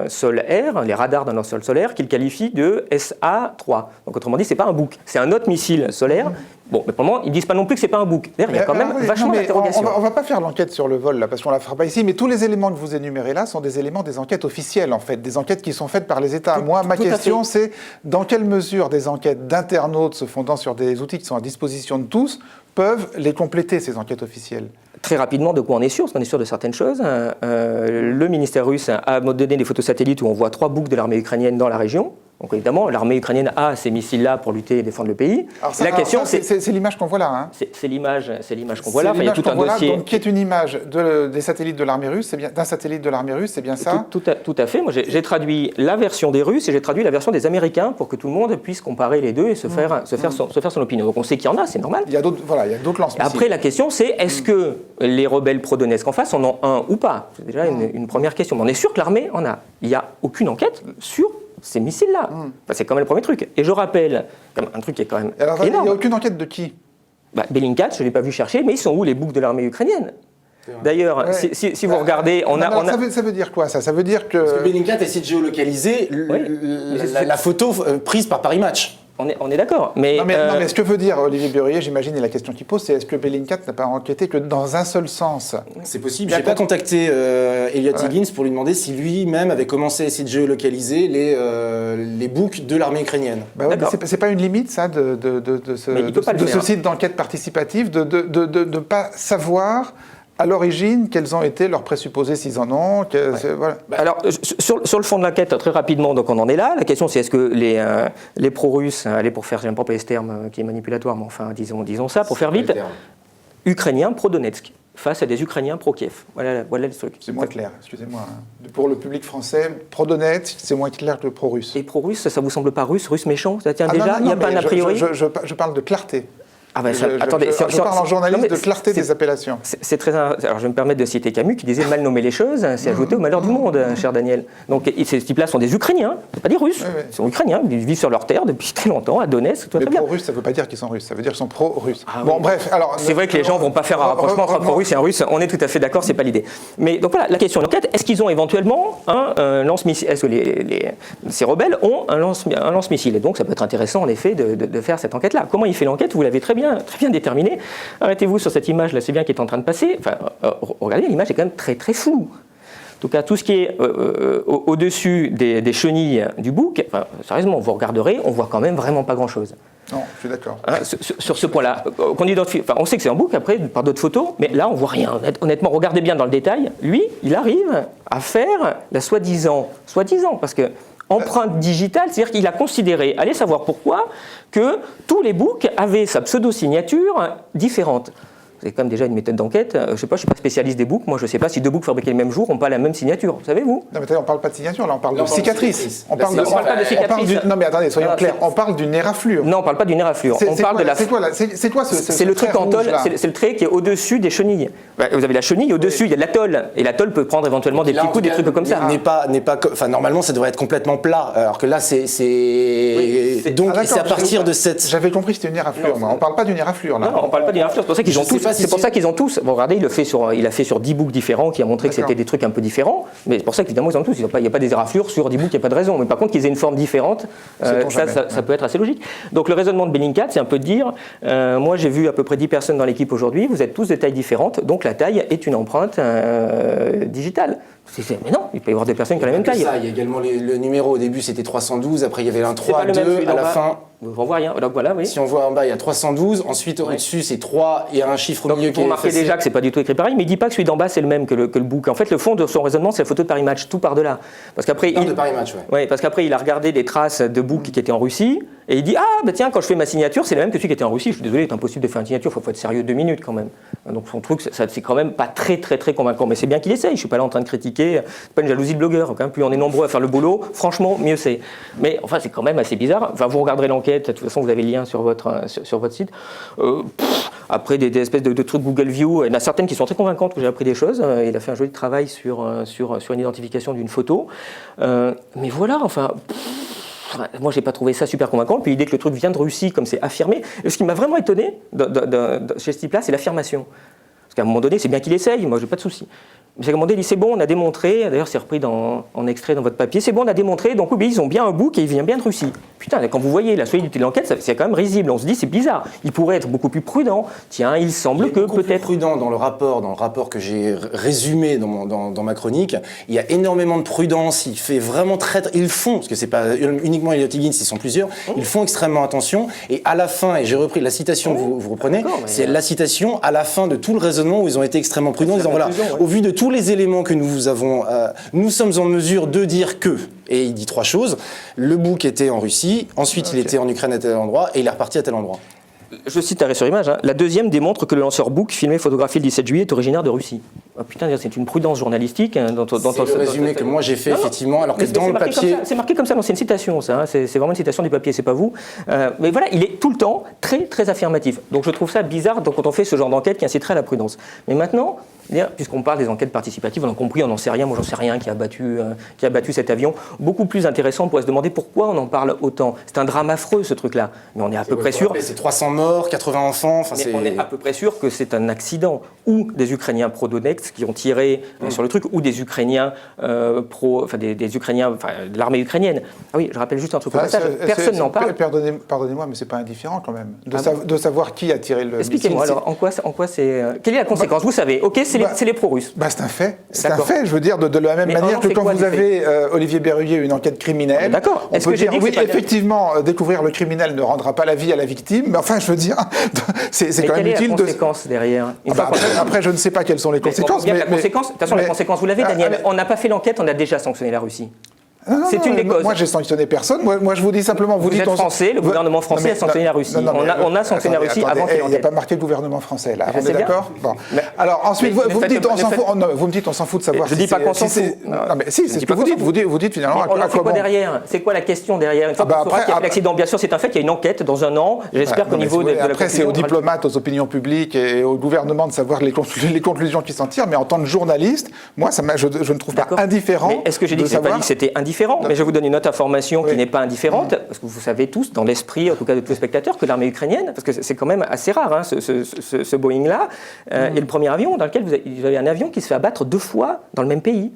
sol-air, les radars d'un lanceur sol-air, qu'ils qualifient de SA-3. Donc autrement dit, ce n'est pas un bouc, c'est un autre missile solaire. Bon, mais pour le moment, ils ne disent pas non plus que ce n'est pas un bouc. D'ailleurs, il y a quand même vachement d'interrogations. On ne va pas faire l'enquête sur le vol, là, parce qu'on ne la fera pas ici, mais tous les éléments que vous énumérez là sont des éléments des enquêtes officielles, en fait, des enquêtes qui sont faites par les États. Moi, ma question, c'est dans quelle mesure des enquêtes d'internautes se fondant sur des outils qui sont à disposition de tous peuvent les compléter, ces enquêtes officielles? Très rapidement, de quoi on est sûr? Parce qu'on est sûr de certaines choses. Le ministère russe a donné des photos satellites où on voit 3 boucs de l'armée ukrainienne dans la région. Donc évidemment, l'armée ukrainienne a ces missiles-là pour lutter et défendre le pays. La question, c'est l'image qu'on voit là. Hein. C'est l'image qu'on voit là. Il y a tout un dossier. Donc, qui est une image des satellites de l'armée russe, d'un satellite de l'armée russe, c'est bien ça? Tout à fait. Moi, j'ai traduit la version des Russes et j'ai traduit la version des Américains pour que tout le monde puisse comparer les deux et se faire son opinion. Donc on sait qu'il y en a, c'est normal. Il y a d'autres lance-missiles. Après, la question, c'est est-ce que les rebelles pro-Donetsk en face en ont un ou pas? C'est déjà une première question. Mais on est sûr que l'armée en a. Il n'y a aucune enquête sur ces missiles-là. Enfin, c'est quand même le premier truc. Et je rappelle, un truc qui est quand même énorme. Il n'y a aucune enquête de qui? Bellingcat, je ne l'ai pas vu chercher, mais ils sont où les boucs de l'armée ukrainienne? D'ailleurs, si vous regardez, Ça veut dire quoi, ça? Ça veut dire que... Parce que Bellingcat essaie de géolocaliser la photo prise par Paris Match. On est d'accord. Mais, non, mais ce que veut dire Olivier Burrier, j'imagine, et la question qu'il pose, c'est est-ce que Bellingcat n'a pas enquêté que dans un seul sens? C'est possible. Je n'ai pas contacté Elliot Higgins pour lui demander si lui-même avait commencé à essayer de géolocaliser les books de l'armée ukrainienne. Bah ouais, c'est pas une limite, ça, de ce site d'enquête participative, de ne pas savoir à l'origine, quels ont été leurs présupposés, s'ils en ont voilà. Alors, sur le fond de l'enquête, très rapidement, donc on en est là. La question, c'est est-ce que les pro-russes, allez pour faire, j'aime pas ce terme qui est manipulatoire, mais enfin, disons ça, pour faire vite, Ukrainiens pro-Donetsk, face à des Ukrainiens pro-Kiev. Voilà le truc. C'est moins clair, excusez-moi. Pour le public français, pro-Donetsk, c'est moins clair que pro-russe. Et pro-russe, ça vous semble pas russe méchant? Ça tient déjà, il n'y a pas un a priori? Je parle de clarté. Attendez, je parle en journaliste de clarté des appellations. C'est très. Alors, je vais me permettre de citer Camus qui disait mal nommer les choses, c'est ajouter au malheur du monde, cher Daniel. Donc, ces types-là sont des Ukrainiens, c'est pas des Russes. Oui. Ils sont Ukrainiens, ils vivent sur leur terre depuis très longtemps, à Donetsk. Mais pro-russe, ça ne veut pas dire qu'ils sont russes, ça veut dire qu'ils sont pro-russes. Bref, alors. C'est vrai que les gens ne vont pas faire un rapprochement entre un pro-russe et un russe. On est tout à fait d'accord, c'est pas l'idée. Mais donc voilà, la question de l'enquête, est-ce qu'ils ont éventuellement un lance-missile? Est-ce que ces rebelles ont un lance-missile? Et donc, ça peut être intéressant en effet de faire cette enquête-là. Comment il fait l'enquête? Vous l'avez très bien déterminé. Arrêtez-vous sur cette image là, c'est bien qui est en train de passer. Enfin, regardez, l'image est quand même très très floue. En tout cas, tout ce qui est au-dessus des chenilles du bouc, enfin, sérieusement, vous regarderez, on voit quand même vraiment pas grand-chose. Non, je suis d'accord. Sur ce point-là, on sait que c'est un bouc après par d'autres photos, mais là on voit rien. Honnêtement, regardez bien dans le détail. Lui, il arrive à faire la soi-disant, parce que empreinte digitale, c'est-à-dire qu'il a considéré, allez savoir pourquoi, que tous les books avaient sa pseudo-signature différente. C'est quand même déjà une méthode d'enquête. Je ne suis pas spécialiste des books. Moi, je ne sais pas si deux books fabriqués le même jour n'ont pas la même signature. Savez-vous? Non, mais on ne parle pas de signature, là, on parle de cicatrice. On parle pas de cicatrice. Non, mais attendez, soyons clairs. On parle d'une éraflure. Non, on ne parle pas d'une éraflure. C'est quoi ce C'est le trait en tôle. C'est le trait qui est au-dessus des chenilles. Vous avez la chenille au-dessus, il y a de l'atoll. Et l'atoll peut prendre éventuellement des petits coups, des trucs comme ça. Enfin, normalement, ça devrait être complètement plat. Alors que là, c'est donc c'est à partir de cette. J'avais compris que c'était une éraflure. On ne parle pas d'une éraflure là. Non, on ne parle pas d'une éraflure. C'est pour ça qu'ils ont tous. C'est pour ça qu'ils ont tous. Bon, regardez, il a fait sur 10 books différents, qui a montré que c'était des trucs un peu différents. Mais c'est pour ça qu'évidemment, ils ont tous. Il n'y a pas des éraflures sur 10 books, il n'y a pas de raison. Mais par contre, qu'ils aient une forme différente, ça peut être assez logique. Donc le raisonnement de Bellingcat, c'est un peu de dire moi, j'ai vu à peu près 10 personnes dans l'équipe aujourd'hui, vous êtes tous de tailles différentes, donc la taille est une empreinte digitale. Mais non, il peut y avoir des personnes qui ont la même taille. Il y a également le numéro, au début c'était 312, après il y avait un 3, 2, à la fin. On voit rien. Donc voilà, oui. Si on voit en bas, il y a 312, ensuite au-dessus c'est 3 et un chiffre au milieu qui est. Vous remarquez déjà que c'est pas du tout écrit pareil, mais il dit pas que celui d'en bas c'est le même que le book. En fait, le fond de son raisonnement, c'est la photo de Paris Match, tout par delà. Parce qu'après, de Paris Match, ouais, parce qu'après il a regardé des traces de book qui étaient en Russie et il dit tiens, quand je fais ma signature, c'est le même que celui qui était en Russie. Je suis désolé, c'est impossible de faire une signature, faut être sérieux 2 minutes quand même. Donc son truc, c'est quand même pas très convaincant, mais c'est bien qu'il essaye. Je suis pas là en train de critiquer. C'est pas une jalousie de blogueur. Quand même, plus on est nombreux à faire le boulot, franchement, mieux c'est. Mais enfin, c'est quand même assez bizarre. Enfin, vous regarderez l'enquête. De toute façon, vous avez le lien sur votre site. Après, des espèces de trucs Google View, il y en a certaines qui sont très convaincantes où j'ai appris des choses. Il a fait un joli travail sur une identification d'une photo. Mais voilà, enfin. Moi, j'ai pas trouvé ça super convaincant. Puis l'idée que le truc vient de Russie, comme c'est affirmé. Et ce qui m'a vraiment étonné chez ce type-là, c'est l'affirmation. Parce qu'à un moment donné, c'est bien qu'il essaye. Moi, j'ai pas de souci. Mais à un moment donné, il dit c'est bon, on a démontré. D'ailleurs, c'est repris en extrait dans votre papier. C'est bon, on a démontré. Donc oui, ils ont bien un book et il vient bien de Russie. Putain, quand vous voyez la solidité de l'enquête, c'est quand même risible. On se dit c'est bizarre. Il pourrait être beaucoup plus prudent. Tiens, il semble que peut-être prudent dans le rapport que j'ai résumé dans ma chronique. Il y a énormément de prudence. Il fait vraiment ils font, parce que c'est pas uniquement Elliot Higgins, ils sont plusieurs. Ils font extrêmement attention. Et à la fin, et j'ai repris la citation que vous reprenez, c'est la citation à la fin de tout le raisonnement où ils ont été extrêmement prudents, en disant voilà, au vu de tout tous les éléments que nous avons, nous sommes en mesure de dire que, et il dit 3 choses, le bouc était en Russie, ensuite il était en Ukraine à tel endroit, et il est reparti à tel endroit. Je cite arrêt sur image, hein. La deuxième démontre que le lanceur Bouc, filmé, photographié le 17 juillet, est originaire de Russie. Oh, putain, c'est une prudence journalistique. Hein, c'est le résumé que moi j'ai fait, effectivement, alors que dans le papier... C'est marqué comme ça, non, c'est une citation, ça. Hein, c'est vraiment une citation du papier, c'est pas vous. Mais voilà, il est tout le temps très, très affirmatif. Donc je trouve ça bizarre quand on fait ce genre d'enquête qui inciterait à la prudence. Mais maintenant, puisqu'on parle des enquêtes participatives, on a compris, on n'en sait rien, moi j'en sais rien, qui a battu cet avion. Beaucoup plus intéressant, on pourrait se demander pourquoi on en parle autant. C'est un drame affreux, ce truc-là. Mais on est à peu près sûr... C'est 300 morts, 80 enfants... Mais on est à peu près sûr que c'est un accident, ou des Ukrainiens pro-Donetsk qui ont tiré sur le truc, ou des Ukrainiens des Ukrainiens, de l'armée ukrainienne. Ah oui, je rappelle juste un truc au passage, personne n'en parle. Pardonnez-moi, mais c'est pas indifférent quand même, de savoir qui a tiré le missile. Expliquez-moi alors, en quoi c'est... Quelle est la conséquence? Vous savez, ok, c'est les pro-russes. C'est un fait, c'est un fait, je veux dire, de la même manière que quand vous avez, Olivier Berruyer, une enquête criminelle, d'accord. On peut dire, oui, effectivement, découvrir le criminel ne rendra pas la vie à la victime, mais enfin, je veux dire, c'est quand même utile de... Quelle est la conséquence derrière? Après, je ne sais pas quelles sont les conséquences. De toute façon, les conséquences, vous l'avez, Daniel. On n'a pas fait l'enquête, on a déjà sanctionné la Russie. C'est une des causes. Moi, j'ai sanctionné personne. Moi, je vous dis simplement... Vous êtes français, le gouvernement français a sanctionné la Russie. On a sanctionné la Russie avant qu'il y ait l'enquête. Il n'y a pas marqué gouvernement français, là. On est d'accord? Bon. Alors, ensuite, vous me dites, on s'en fout de savoir... Je ne dis pas qu'on s'en fout. Non, mais si, c'est ce que vous dites. Vous dites finalement... C'est quoi derrière? C'est quoi la question derrière? Une fois qu'on saura qu'il y a eu l'accident, bien sûr, c'est un fait, il y a une enquête dans un an. J'espère qu'au niveau de la... Après, c'est aux diplomates, aux opinions publiques et au gouvernement de savoir les conclusions qui s'en tirent. Mais en tant que journaliste, moi, je ne trouve pas indifférent. Mais est-ce que j'ai dit que c'était indifférent? Mais je vous donne une autre information qui n'est pas indifférente, parce que vous savez tous, dans l'esprit, en tout cas de tous les spectateurs, que l'armée ukrainienne, parce que c'est quand même assez rare, hein, ce Boeing-là, est le premier avion dans lequel vous avez un avion qui se fait abattre 2 fois dans le même pays.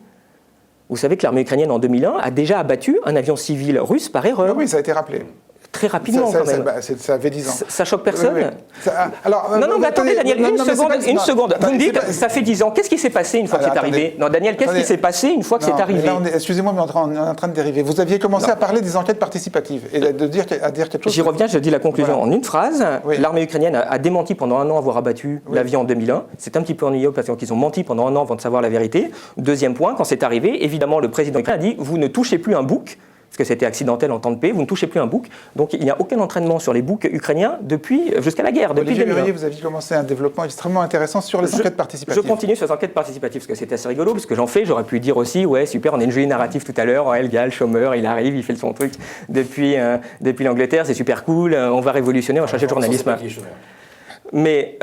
Vous savez que l'armée ukrainienne, en 2001, a déjà abattu un avion civil russe par erreur. Oui, ça a été rappelé. Très rapidement, quand même. Ça fait 10 ans. Ça choque personne? Non, mais attendez, Daniel, une seconde. Vous me dites, ça fait 10 ans. Qu'est-ce qui s'est passé une fois que c'est arrivé? Non, Daniel, qu'est-ce qui s'est passé une fois que c'est arrivé? Excusez-moi, mais on est en train de dériver. Vous aviez commencé à parler des enquêtes participatives et à dire quelque chose. J'y reviens, je dis la conclusion en une phrase. L'armée ukrainienne a démenti pendant un an avoir abattu l'avion en 2001. C'est un petit peu ennuyeux parce qu'ils ont menti pendant un an avant de savoir la vérité. Deuxième point, quand c'est arrivé, évidemment, le président ukrainien a dit « Vous ne touchez plus un bouc ». Parce que c'était accidentel en temps de paix, vous ne touchez plus un bouc. Donc il n'y a aucun entraînement sur les boucs ukrainiens jusqu'à la guerre. Olivier Berruyer, vous aviez commencé un développement extrêmement intéressant sur les enquêtes participatives. Je continue sur les enquêtes participatives, parce que c'est assez rigolo, parce que j'en fais, j'aurais pu dire aussi, ouais, super, on a une jolie narrative tout à l'heure, le gars, le chômeur, il arrive, il fait son truc depuis l'Angleterre, c'est super cool, on va révolutionner, on va changer le journalisme. Mais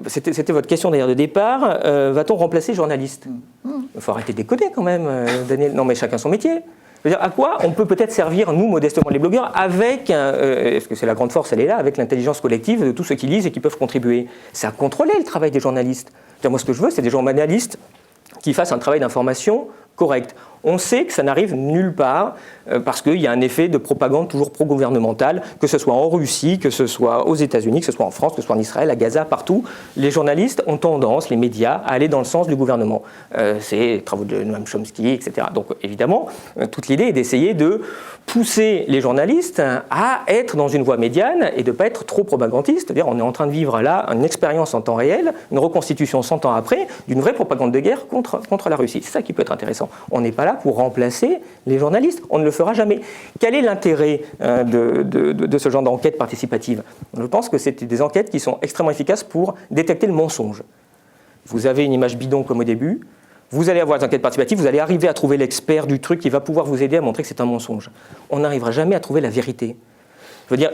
c'était votre question d'ailleurs de départ, va-t-on remplacer les journalistes? Il faut arrêter de déconner quand même, Daniel. Non mais chacun son métier. Je veux dire, à quoi on peut peut-être servir, nous, modestement, les blogueurs, avec, est-ce que c'est la grande force, elle est là, avec l'intelligence collective de tous ceux qui lisent et qui peuvent contribuer. C'est à contrôler le travail des journalistes. Moi, ce que je veux, c'est des journalistes qui fassent un travail d'information correct. On sait que ça n'arrive nulle part parce qu'il y a un effet de propagande toujours pro-gouvernementale, que ce soit en Russie, que ce soit aux États-Unis, que ce soit en France, que ce soit en Israël, à Gaza, partout. Les journalistes ont tendance, les médias, à aller dans le sens du gouvernement. C'est les travaux de Noam Chomsky, etc. Donc évidemment, toute l'idée est d'essayer de pousser les journalistes à être dans une voie médiane et de ne pas être trop propagandiste. C'est-à-dire on est en train de vivre là une expérience en temps réel, une reconstitution 100 ans après, d'une vraie propagande de guerre contre la Russie. C'est ça qui peut être intéressant. On n'est pas là pour remplacer les journalistes. On ne le fera jamais. Quel est l'intérêt de ce genre d'enquête participative? Je pense que c'est des enquêtes qui sont extrêmement efficaces pour détecter le mensonge. Vous avez une image bidon comme au début, vous allez avoir des enquêtes participatives, vous allez arriver à trouver l'expert du truc qui va pouvoir vous aider à montrer que c'est un mensonge. On n'arrivera jamais à trouver la vérité. Je veux dire,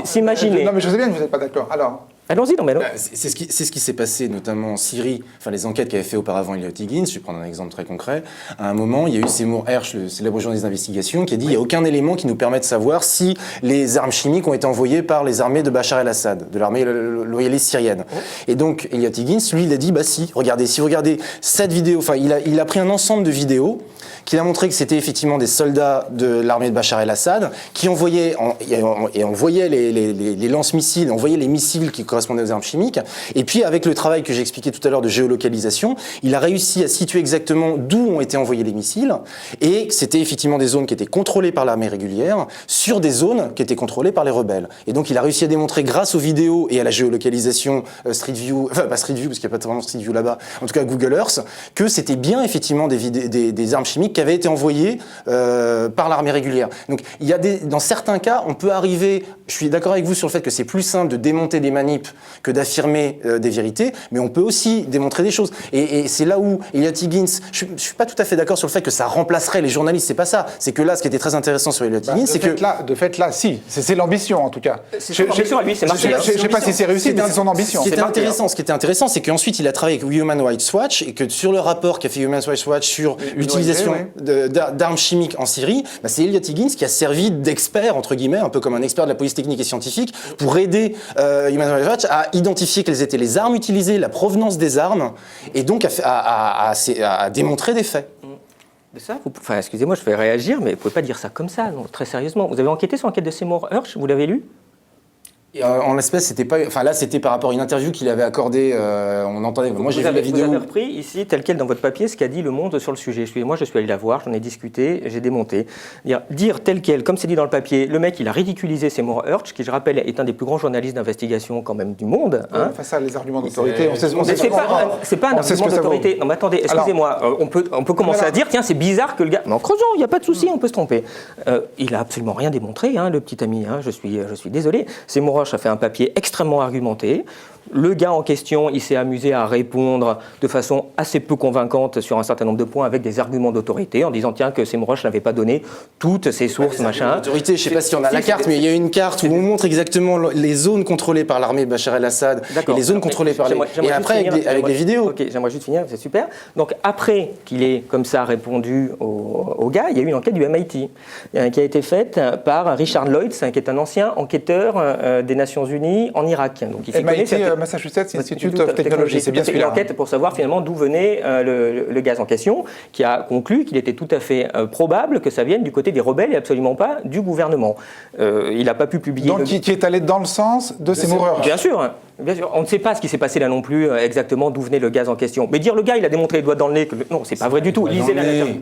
s'imaginer... Non mais je sais bien que vous n'êtes pas d'accord. Alors... Allons-y, non mais non. C'est ce qui s'est passé notamment en Syrie, enfin les enquêtes qu'avait fait auparavant Elliot Higgins, je vais prendre un exemple très concret. À un moment, il y a eu Seymour Hersh, le célèbre journaliste d'investigation, qui a dit il n'y a aucun élément qui nous permet de savoir si les armes chimiques ont été envoyées par les armées de Bachar el-Assad, de l'armée loyaliste syrienne. Et donc Elliot Higgins, lui, il a dit bah si vous regardez cette vidéo, enfin il a pris un ensemble de vidéos qui a montré que c'était effectivement des soldats de l'armée de Bachar el-Assad qui envoyaient, et on voyait les lance-missiles, on voyait les missiles qui correspondaient aux armes chimiques. Et puis avec le travail que j'ai expliqué tout à l'heure de géolocalisation, il a réussi à situer exactement d'où ont été envoyés les missiles, et c'était effectivement des zones qui étaient contrôlées par l'armée régulière sur des zones qui étaient contrôlées par les rebelles. Et donc il a réussi à démontrer grâce aux vidéos et à la géolocalisation Street View, enfin pas Street View parce qu'il n'y a pas vraiment Street View là-bas, en tout cas Google Earth, que c'était bien effectivement des armes chimiques qui avaient été envoyées par l'armée régulière. Donc il y a dans certains cas, on peut arriver, je suis d'accord avec vous sur le fait que c'est plus simple de démonter des manips que d'affirmer des vérités, mais on peut aussi démontrer des choses. Et c'est là où Elliot Higgins, je suis pas tout à fait d'accord sur le fait que ça remplacerait les journalistes, c'est pas ça. C'est que là, ce qui était très intéressant sur Elliot Higgins, c'est que... De fait là, si. C'est l'ambition en tout cas. C'est l'ambition à lui, c'est marqué. Je ne sais pas si c'est réussi, mais c'est son ambition. Ce qui était intéressant, c'est qu'ensuite il a travaillé avec Human Rights Watch et que sur le rapport qu'a fait Human Rights Watch sur l'utilisation d'armes chimiques en Syrie, bah, c'est Elliot Higgins qui a servi d'expert, entre guillemets, un peu comme un expert de la police technique et scientifique, pour aider Human Rights Watch à identifier quelles étaient les armes utilisées, la provenance des armes, et donc à démontrer des faits. Mais ça, excusez-moi, je vais réagir, mais vous ne pouvez pas dire ça comme ça, non, très sérieusement. Vous avez enquêté sur l'enquête de Seymour Hersh, vous l'avez lu ? En l'espèce, c'était pas. Enfin là, c'était par rapport à une interview qu'il avait accordée. On entendait. Moi, j'ai vu la vidéo. Vous avez repris ici, tel quel dans votre papier, ce qu'a dit Le Monde sur le sujet. Moi, je suis allé la voir, j'en ai discuté, j'ai démonté. Dire tel quel, comme c'est dit dans le papier, le mec, il a ridiculisé Seymour Hersh, qui, je rappelle, est un des plus grands journalistes d'investigation quand même du monde. Hein. Face à les arguments d'autorité, c'est pas un argument d'autorité. Non, mais attendez, excusez-moi, on peut commencer à dire, tiens, c'est bizarre que le gars. Mais en creusant, il n'y a pas de souci, on peut se tromper. Il a absolument rien démontré, hein, le petit ami. Hein, je suis désolé. Seymour a fait un papier extrêmement argumenté. Le gars en question, il s'est amusé à répondre de façon assez peu convaincante sur un certain nombre de points avec des arguments d'autorité en disant tiens que Seymour Hersh n'avait pas donné toutes ses sources, machin. L'autorité, je ne sais pas si on a la carte, mais il y a une carte où on montre exactement les zones contrôlées par l'armée de Bachar el-Assad et les zones contrôlées par les... Et après, avec des vidéos. Ok, j'aimerais juste finir, c'est super. Donc après qu'il ait comme ça répondu au gars, il y a eu une enquête du MIT qui a été faite par Richard Lloyd, qui est un ancien enquêteur des Nations Unies en Irak. Donc il s'est connu Massachusetts Institute of Technology, c'est bien celui-là. Une enquête pour savoir finalement d'où venait le gaz en question, qui a conclu qu'il était tout à fait probable que ça vienne du côté des rebelles et absolument pas du gouvernement. Il n'a pas pu publier... Donc qui est allé dans le sens de Seymour Hersh. Bien sûr. Bien sûr, on ne sait pas ce qui s'est passé là non plus exactement d'où venait le gaz en question. Mais dire le gars il a démontré les doigts dans le nez que non c'est pas vrai du tout. Lisez l'interview.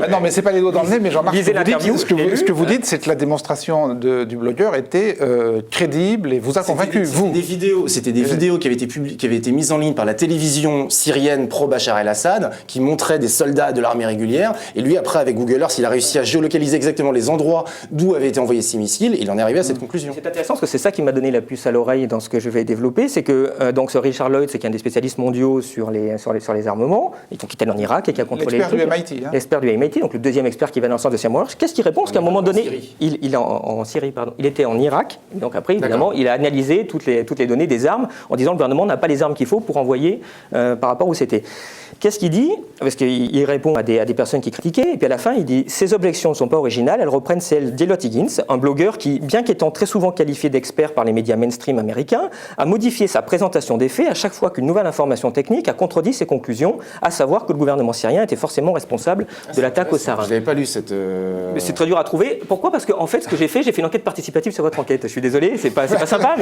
Non mais c'est pas les doigts dans le nez, mais Jean-Marc, ce que vous dites, c'est que la démonstration du blogueur était crédible et vous a convaincu. C'était des vidéos qui avaient été mises en ligne par la télévision syrienne pro-Bachar el-Assad qui montraient des soldats de l'armée régulière. Et lui après avec Google Earth, il a réussi à géolocaliser exactement les endroits d'où avaient été envoyés ces missiles. Et il en est arrivé à cette conclusion. C'est intéressant parce que c'est ça qui m'a donné la puce à l'oreille dans ce que je vais développer, c'est que donc ce Richard Lloyd, c'est un des spécialistes mondiaux sur les armements, et donc qui était en Irak et qui a contrôlé l'expert du MIT. L'expert du MIT, donc le deuxième expert qui va dans le sens de Seymour Hersh. Qu'est-ce qu'il répond? Parce qu'à un moment donné, il est en Syrie, pardon. Il était en Irak, donc après évidemment, il a analysé toutes les données des armes en disant le gouvernement n'a pas les armes qu'il faut pour envoyer par rapport où c'était. Qu'est-ce qu'il dit? Parce qu'il répond à des personnes qui critiquaient, et puis à la fin, il dit « Ces objections ne sont pas originales, elles reprennent celles d'Elliot Higgins, un blogueur qui, bien qu'étant très souvent qualifié d'expert par les médias mainstream américains, a modifié sa présentation des faits à chaque fois qu'une nouvelle information technique a contredit ses conclusions, à savoir que le gouvernement syrien était forcément responsable de l'attaque au sarin. » Je n'avais pas lu cette... Mais c'est très dur à trouver. Pourquoi? Parce qu'en fait, ce que j'ai fait une enquête participative sur votre enquête. Je suis désolé, c'est pas sympa,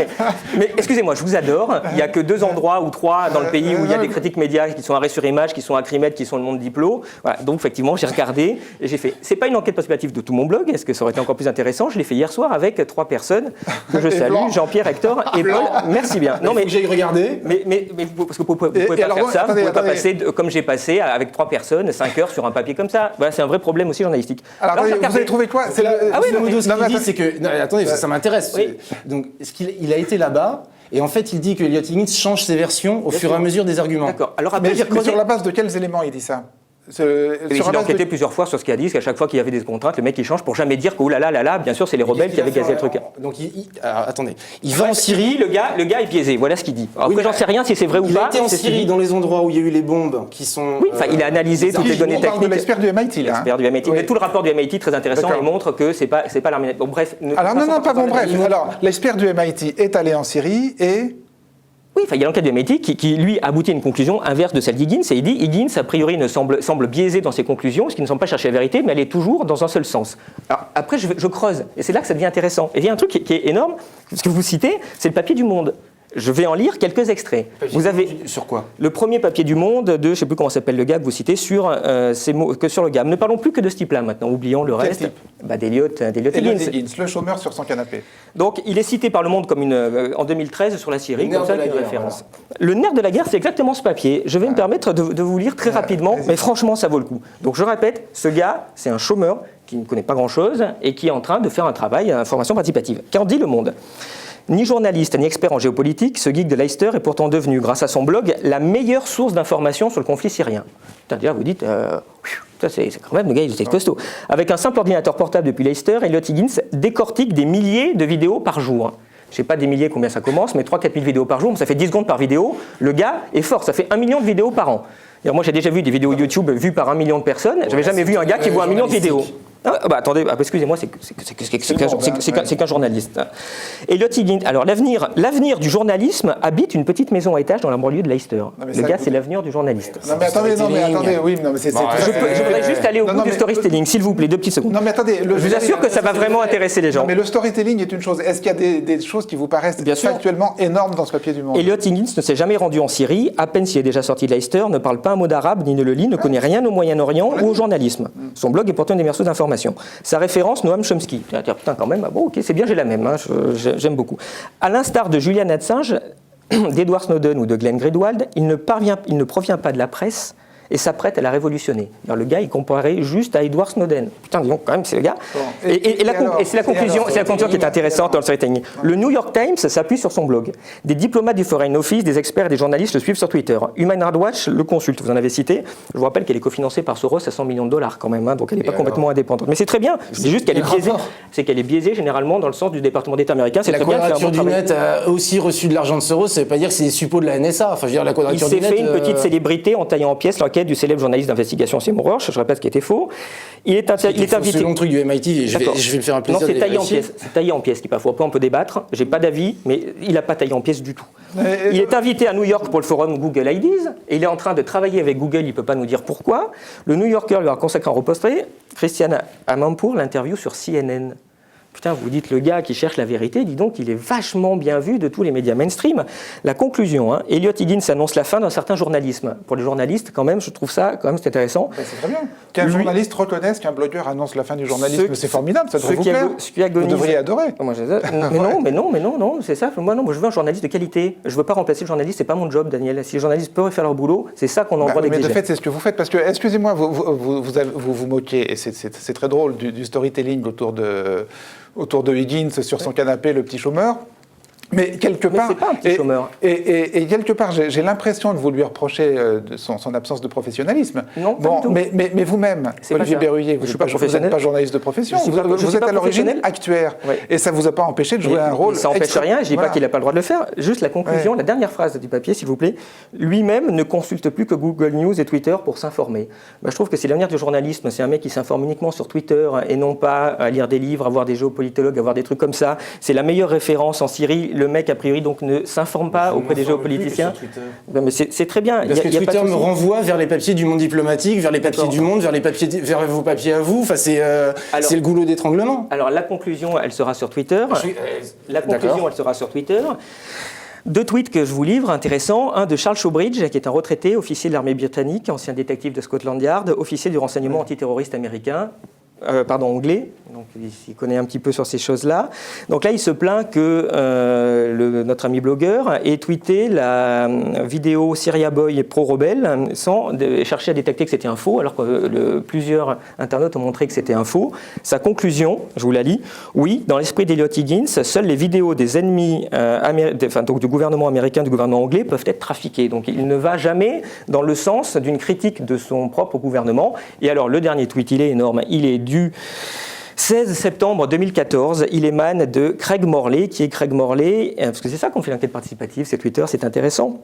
mais excusez-moi, je vous adore. Il n'y a que 2 endroits ou 3 dans le pays où il y a des critiques médias qui sont arrêts sur image, qui sont Acrimed, qui sont le Monde Diplo. Voilà. Donc effectivement, j'ai regardé et j'ai fait. C'est pas une enquête participative de tout mon blog, est-ce que ça aurait été encore plus intéressant? Je l'ai fait hier soir avec 3 personnes que je salue, Jean-Pierre, Hector et Paul. Merci bien. Non mais j'ai regardé. Mais parce que vous pouvez pas faire ça, vous pouvez pas passer comme j'ai passé avec 3 personnes 5 heures sur un papier comme ça. Voilà, c'est un vrai problème aussi journalistique. Alors vous avez trouvé quoi? Ce qu'il dit, c'est que attendez, ça m'intéresse. Donc il a été là-bas. Et en fait, il dit que Elliot Higgins change ses versions au fur et à mesure des arguments. D'accord. Alors, mais sur la base de quels éléments il dit ça? Il a enquêté plusieurs fois sur ce qu'il a dit, parce qu'à chaque fois qu'il y avait des contraintes, le mec il change pour jamais dire que là, bien sûr, c'est les rebelles qui avaient gazé le truc. Donc, alors, attendez, il va en Syrie. Le gars est biaisé, voilà ce qu'il dit. Alors, après, j'en sais rien si c'est vrai ou pas. Il a été en Syrie dans les endroits où il y a eu les bombes qui sont. Oui, enfin, il a analysé toutes les données techniques. On parle de l'expert du MIT, là. L'expert du MIT. Mais tout le rapport du MIT, très intéressant, il montre que c'est pas l'armée. Bon, bref. Alors, non, pas bon, bref. Alors, l'expert du MIT est allé en Syrie et. Oui, il y a l'enquête de MIT qui, lui, aboutit à une conclusion inverse de celle d'Higgins. Et il dit Higgins, a priori, semble biaisé dans ses conclusions, parce qu'il ne semble pas chercher la vérité, mais elle est toujours dans un seul sens. Alors, après, je creuse, et c'est là que ça devient intéressant. Et il y a un truc qui est énorme, ce que vous citez, c'est le papier du Monde. Je vais en lire quelques extraits. Vous avez Sur quoi? le premier papier du Monde de, je ne sais plus comment s'appelle le gars que vous citez, sur ces mots, que sur le gars. Ne parlons plus que de ce type-là maintenant, oublions le reste. D'Eliot Higgins. Higgins, le chômeur sur son canapé. Donc, il est cité par le Monde comme en 2013 sur la Syrie, comme ça, une référence. Le nerf de la guerre, c'est exactement ce papier. Je vais me permettre de vous lire très rapidement, mais franchement, ça vaut le coup. Donc, je répète, ce gars, c'est un chômeur qui ne connaît pas grand-chose et qui est en train de faire un travail à information participative. Qu'en dit Le Monde ? Ni journaliste ni expert en géopolitique, ce geek de Leicester est pourtant devenu, grâce à son blog, la meilleure source d'information sur le conflit syrien. C'est-à-dire, vous dites, ça c'est quand même le gars, il est costaud. Avec un simple ordinateur portable depuis Leicester, Eliot Higgins décortique des milliers de vidéos par jour. Je ne sais pas des milliers combien ça commence, mais 3-4 000 vidéos par jour, ça fait 10 secondes par vidéo. Le gars est fort, ça fait 1 million de vidéos par an. Et moi j'ai déjà vu des vidéos YouTube vues par 1 million de personnes, j'avais jamais vu un gars qui voit 1 million de vidéos. Attendez, excusez-moi, c'est qu'un journaliste. Eliot Higgins, alors l'avenir du journalisme habite une petite maison à étage dans la banlieue de Leicester. Le gars, c'est l'avenir du journaliste. Non mais attendez, oui, non mais c'est... Je voudrais juste aller au bout du storytelling, s'il vous plaît, 2 petites secondes. Non mais attendez... Je vous assure que ça va vraiment intéresser les gens. Non mais le storytelling est une chose. Est-ce qu'il y a des choses qui vous paraissent factuellement énormes dans ce papier du Monde ? Eliot Higgins ne s'est jamais rendu en Syrie, à peine s'il est déjà sorti de Leicester, ne parle pas un mot d'arabe, ni ne le lit, ne connaît rien au Moyen-Orient ou au journalisme. Son blog est pourtant une des meilleures sources d'information. Sa référence, Noam Chomsky. Putain, quand même, bon, ok, c'est bien, j'ai la même, j'aime beaucoup. À l'instar de Julian Assange, d'Edward Snowden ou de Glenn Greenwald, il ne provient pas de la presse et s'apprête à la révolutionner. Alors, le gars, il comparait juste à Edward Snowden. Putain, disons, quand même, c'est le gars. Bon. Et c'est la conclusion qui est intéressante dans le storytelling. Le New York Times s'appuie sur son blog. Des diplomates du Foreign Office, des experts et des journalistes le suivent sur Twitter. Human Rights Watch le consulte, vous en avez cité. Je vous rappelle qu'elle est cofinancée par Soros à $100 millions quand même, hein, donc elle n'est pas complètement indépendante. Mais c'est très bien, je dis juste qu'elle est biaisée. C'est qu'elle est biaisée généralement dans le sens du département d'État américain. C'est très bien. La Quadrature du Net a aussi reçu de l'argent de Soros, ça ne veut pas dire que c'est des suppôts de la NSA. Enfin, je veux dire, la Quadrature du Net... Il s'est fait une petite célébrité en taillant en pièces l'enquête du célèbre journaliste d'investigation Seymour Hersh, je répète ce qui était faux. Il est invité. C'est long truc du MIT, je vais me faire un plaisir. Non, c'est taillé en pièces. C'est taillé en pièces qui parfois on peut débattre. J'ai pas d'avis, mais il n'a pas taillé en pièces du tout. Il est invité à New York pour le forum Google IDs et il est en train de travailler avec Google. Il ne peut pas nous dire pourquoi. Le New Yorker lui a consacré un reposté. Christiane Amanpour l'interview sur CNN. Putain, vous dites le gars qui cherche la vérité, dis donc, il est vachement bien vu de tous les médias mainstream. La conclusion, Eliot Higgins annonce la fin d'un certain journalisme. Pour les journalistes, quand même, je trouve ça, quand même, c'est intéressant. C'est très bien. Qu'un journaliste reconnaisse qu'un blogueur annonce la fin du journalisme, c'est formidable, ça devrait vous plaire. Vous devriez adorer. Mais non, c'est ça. Moi, je veux un journaliste de qualité. Je ne veux pas remplacer le journaliste, c'est pas mon job, Daniel. Si les journalistes peuvent faire leur boulot, c'est ça qu'on a le droit d'exiger. Mais de fait, c'est ce que vous faites, parce que, excusez-moi, vous moquez, et c'est très drôle, du storytelling autour de Higgins sur son canapé, le petit chômeur. Mais quelque part, c'est pas un petit chômeur. Et quelque part, j'ai l'impression de vous lui reprocher son absence de professionnalisme. Non, pas du tout. Mais vous-même, Olivier Berruyer, vous n'êtes pas journaliste de profession. Vous êtes à l'origine actuaire. Oui. Et ça ne vous a pas empêché de jouer un rôle. Ça n'empêche rien, je ne dis pas qu'il n'a pas le droit de le faire. Juste la conclusion, la dernière phrase du papier, s'il vous plaît. Lui-même ne consulte plus que Google News et Twitter pour s'informer. Je trouve que c'est l'avenir du journalisme. C'est un mec qui s'informe uniquement sur Twitter et non pas à lire des livres, à voir des géopolitologues, à voir des trucs comme ça. C'est la meilleure référence en Syrie. Le mec, a priori, donc, ne s'informe pas auprès des géopoliticiens. Mais c'est très bien. Parce que Twitter me renvoie vers les papiers du Monde diplomatique, vers les papiers du Monde, vers vos papiers à vous. Enfin, c'est le goulot d'étranglement. Alors, la conclusion, elle sera sur Twitter. Elle sera sur Twitter. 2 tweets que je vous livre, intéressants. Un de Charles Showbridge, qui est un retraité, officier de l'armée britannique, ancien détective de Scotland Yard, officier du renseignement antiterroriste américain. Anglais, donc il connaît un petit peu sur ces choses-là. Donc là, il se plaint que notre ami blogueur ait tweeté la vidéo Syria Boy pro-rebelle sans chercher à détecter que c'était un faux, alors que plusieurs internautes ont montré que c'était un faux. Sa conclusion, je vous la lis, oui, dans l'esprit d'Eliot Higgins, seules les vidéos des ennemis donc du gouvernement américain, du gouvernement anglais, peuvent être trafiquées. Donc il ne va jamais dans le sens d'une critique de son propre gouvernement. Et alors, le dernier tweet, il est énorme, il est du 16 septembre 2014, il émane de Craig Morley, qui est Craig Morley, parce que c'est ça qu'on fait l'enquête participative, c'est Twitter, c'est intéressant.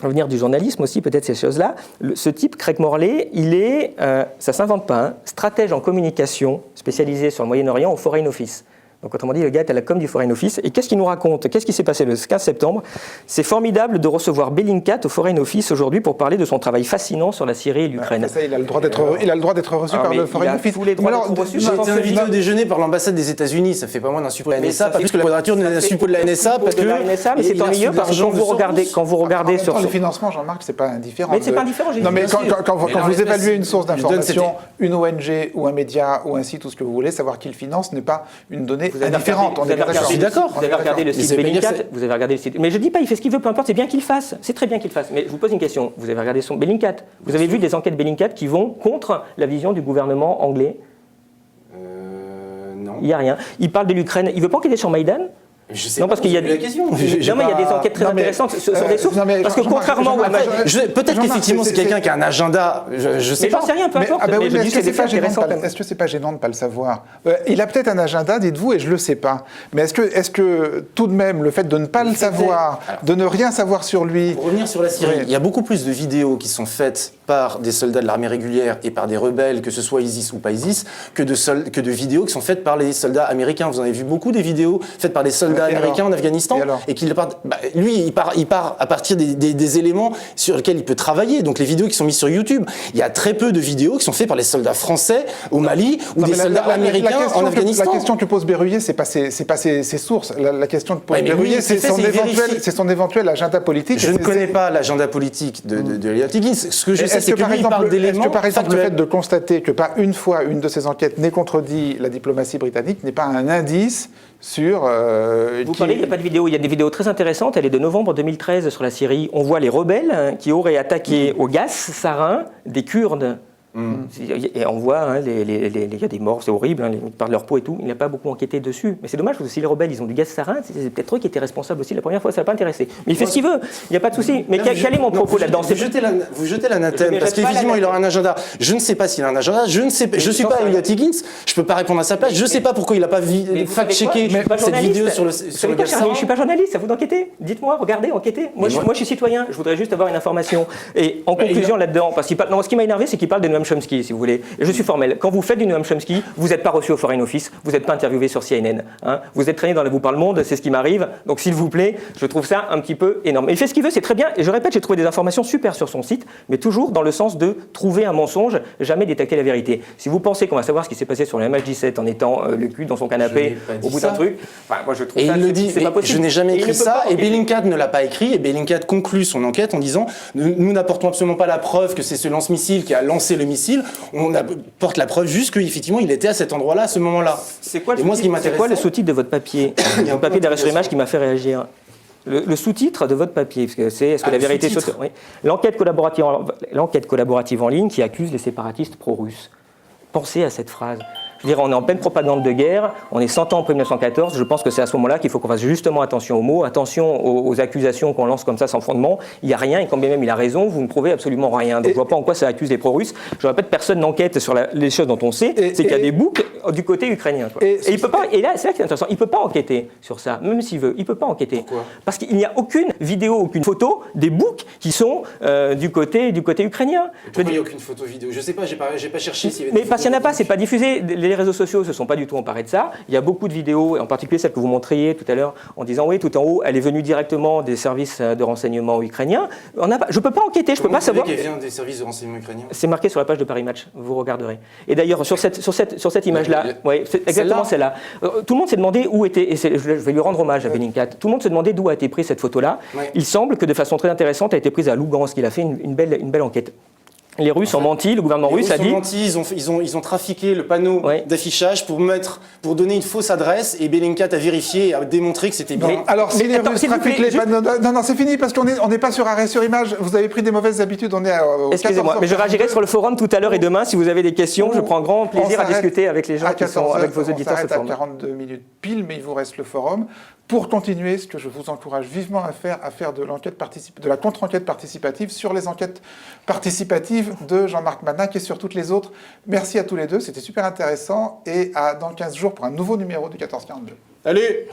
L'avenir du journalisme aussi, peut-être ces choses-là. Ce type, Craig Morley, il est, ça ne s'invente pas, stratège en communication spécialisé sur le Moyen-Orient au Foreign Office. Donc autrement dit, le gars est à la com du Foreign Office. Et qu'est-ce qu'il nous raconte? Qu'est-ce qui s'est passé le 15 septembre? C'est formidable de recevoir Bellingcat au Foreign Office aujourd'hui pour parler de son travail fascinant sur la Syrie et l'Ukraine. Ça, il a le droit d'être reçu par le Foreign Office. Tous les droits d'être reçus. J'ai été invité au déjeuner par l'ambassade des États-Unis. Ça fait pas moins d'un suppôt de la NSA, pas plus que la quadrature d'un suppôt de la NSA, parce que mais c'est ennuyeux parce que quand vous regardez sur le financement, Jean-Marc, c'est pas indifférent. Mais c'est pas indifférent. Non, mais quand vous évaluez une source d'information, une ONG ou un média ou un site ou ce que vous voulez, savoir qui le finance n'est pas une donnée indifférente. Je suis d'accord. Vous avez regardé le site Bellingcat, vous avez regardé le site. Mais je dis pas, il fait ce qu'il veut, peu importe, c'est bien qu'il fasse. C'est très bien qu'il fasse. Mais je vous pose une question. Vous avez regardé son Bellingcat. Vous avez vu des enquêtes Bellingcat qui vont contre la vision du gouvernement anglais? Non. Il n'y a rien. Il parle de l'Ukraine. Il veut pas enquêter sur Maïdan? Je sais non, pas, parce qu'il y a la question. Non, mais il y a des enquêtes très intéressantes sur des sources. Parce que contrairement au peut-être qu'effectivement, c'est quelqu'un qui a un agenda. Je sais mais pas. j'en sais rien, peu importe. Mais je dis que c'est pas intéressant. Est-ce que c'est pas gênant de ne pas le savoir? Il a peut-être un agenda, dites-vous, et je le sais pas. Mais est-ce que tout de même, le fait de ne pas le savoir, de ne rien savoir sur lui. Pour revenir sur la Syrie, il y a beaucoup plus de vidéos qui sont faites par des soldats de l'armée régulière et par des rebelles, que ce soit ISIS ou pas ISIS, que de vidéos qui sont faites par les soldats américains. Vous en avez vu beaucoup des vidéos faites par des soldats américains en Afghanistan. Et qu'il part, lui, il part à partir des éléments sur lesquels il peut travailler. Donc les vidéos qui sont mises sur YouTube, il y a très peu de vidéos qui sont faites par les soldats français au Mali ou des soldats américains en Afghanistan. La question que pose Berruyer, c'est pas ses sources. La question que pose Berruyer, c'est son éventuel agenda politique. Je ne connais pas l'agenda politique de Elliot Higgins. Ce que je sais, c'est que lui, il parle d'éléments. Est-ce que par exemple, le fait de constater que pas une fois une de ces enquêtes n'ait contredit la diplomatie britannique n'est pas un indice sur... Vous parlez, il n'y a pas de vidéo. Il y a des vidéos très intéressantes. Elle est de novembre 2013 sur la Syrie. On voit les rebelles qui auraient attaqué au gaz sarin des Kurdes. Et on voit, il y a des morts, c'est horrible, ils parlent de leur peau et tout. Il n'a pas beaucoup enquêté dessus. Mais c'est dommage parce que si les rebelles ils ont du gaz sarin, c'est peut-être eux qui étaient responsables aussi. La première fois, ça ne l'a pas intéressé. Mais il fait ce qu'il veut, il n'y a pas de souci. Mais quel est mon propos là-dedans? Vous jetez l'anathème parce qu'effectivement, il aura un agenda. Je ne sais pas s'il a un agenda. Je ne suis pas Elliot Higgins. Je ne peux pas répondre à sa place. Je ne sais pas pourquoi il n'a pas fact-checké cette vidéo sur le gaz sarin. Je ne suis pas journaliste, à vous d'enquêter. Dites-moi, regardez, enquêtez. Moi, je suis citoyen. Je voudrais juste avoir une information. Et en conclusion là-dedans, parce qu'il parle. Non, ce qui m'a énervé, c'est qu'il parle de Noam Chomsky, si vous voulez. Et je suis formel. Quand vous faites du Noam Chomsky, vous n'êtes pas reçu au Foreign Office, vous n'êtes pas interviewé sur CNN. Hein. Vous êtes traîné dans la Vous parle Monde, c'est ce qui m'arrive. Donc s'il vous plaît, je trouve ça un petit peu énorme. Et il fait ce qu'il veut, c'est très bien. Et je répète, j'ai trouvé des informations super sur son site, mais toujours dans le sens de trouver un mensonge, jamais détecter la vérité. Si vous pensez qu'on va savoir ce qui s'est passé sur le MH17 en étant le cul dans son canapé au bout d'un truc, enfin, moi je trouve ça, il le dit, c'est pas possible. Je n'ai jamais écrit ça, et Bellingcat ne l'a pas écrit, et Bellingcat conclut son enquête en disant nous n'apportons absolument pas la preuve que c'est ce lance-missile qui a lancé le missile, on apporte la preuve juste qu'effectivement il était à cet endroit-là à ce moment-là. C'est quoi le sous-titre de votre papier? Il y a un papier d'arrêt sur image qui m'a fait réagir. Le sous-titre de votre papier, parce que c'est est-ce que la vérité saute? Oui. L'enquête collaborative en ligne qui accuse les séparatistes pro-russes. Pensez à cette phrase. Je veux dire, on est en pleine propagande de guerre, on est 100 ans après 1914, je pense que c'est à ce moment-là qu'il faut qu'on fasse justement attention aux mots, attention aux accusations qu'on lance comme ça sans fondement. Il n'y a rien, et quand bien même il a raison, vous ne prouvez absolument rien. Donc je ne vois pas en quoi ça accuse les pro-russes. Je répète, personne n'enquête sur les choses dont on sait, c'est qu'il y a des boucs du côté ukrainien. Et il peut pas, et là, c'est là que c'est intéressant, il ne peut pas enquêter sur ça, même s'il veut, il ne peut pas enquêter. Pourquoi? Parce qu'il n'y a aucune vidéo, aucune photo des boucs qui sont du côté ukrainien. Pourquoi il n'y a aucune photo vidéo? Je ne sais pas, j'ai pas cherché s'il y avait mais parce qu'il n'y en a pas, c'est pas diffusé. Les réseaux sociaux se sont pas du tout emparés de ça. Il y a beaucoup de vidéos, et en particulier celle que vous montriez tout à l'heure, en disant oui, tout en haut, elle est venue directement des services de renseignement ukrainiens. Je ne peux pas enquêter, je ne peux pas savoir. Qu'elle vient des services de renseignement ukrainiens. C'est marqué sur la page de Paris Match, vous regarderez. Et d'ailleurs, sur cette image-là, ouais, c'est exactement celle-là. Tout le monde s'est demandé où était, et je vais lui rendre hommage à Bellingcat, tout le monde se demandait d'où a été prise cette photo-là. Ouais. Il semble que de façon très intéressante, elle a été prise à Lugansk, il a fait une belle enquête. Les Russes ont menti, le gouvernement russe a dit... Les Russes ont menti, ils ont trafiqué le panneau d'affichage pour donner une fausse adresse, et Bellingcat a vérifié et a démontré que c'était bien. Alors si les Russes trafiquent les panneaux... Non, c'est fini, parce qu'on n'est pas sur arrêt sur image, vous avez pris des mauvaises habitudes, on est au... Excusez-moi, mais je réagirai sur le forum tout à l'heure et demain, si vous avez des questions, je prends grand plaisir à discuter avec les gens qui sont avec vos auditeurs. On s'arrête à 42 minutes pile, mais il vous reste le forum. Pour continuer, ce que je vous encourage vivement à faire de la contre-enquête participative sur les enquêtes participatives de Jean-Marc Manac et sur toutes les autres. Merci à tous les deux, c'était super intéressant et dans 15 jours pour un nouveau numéro du 1442. Allez.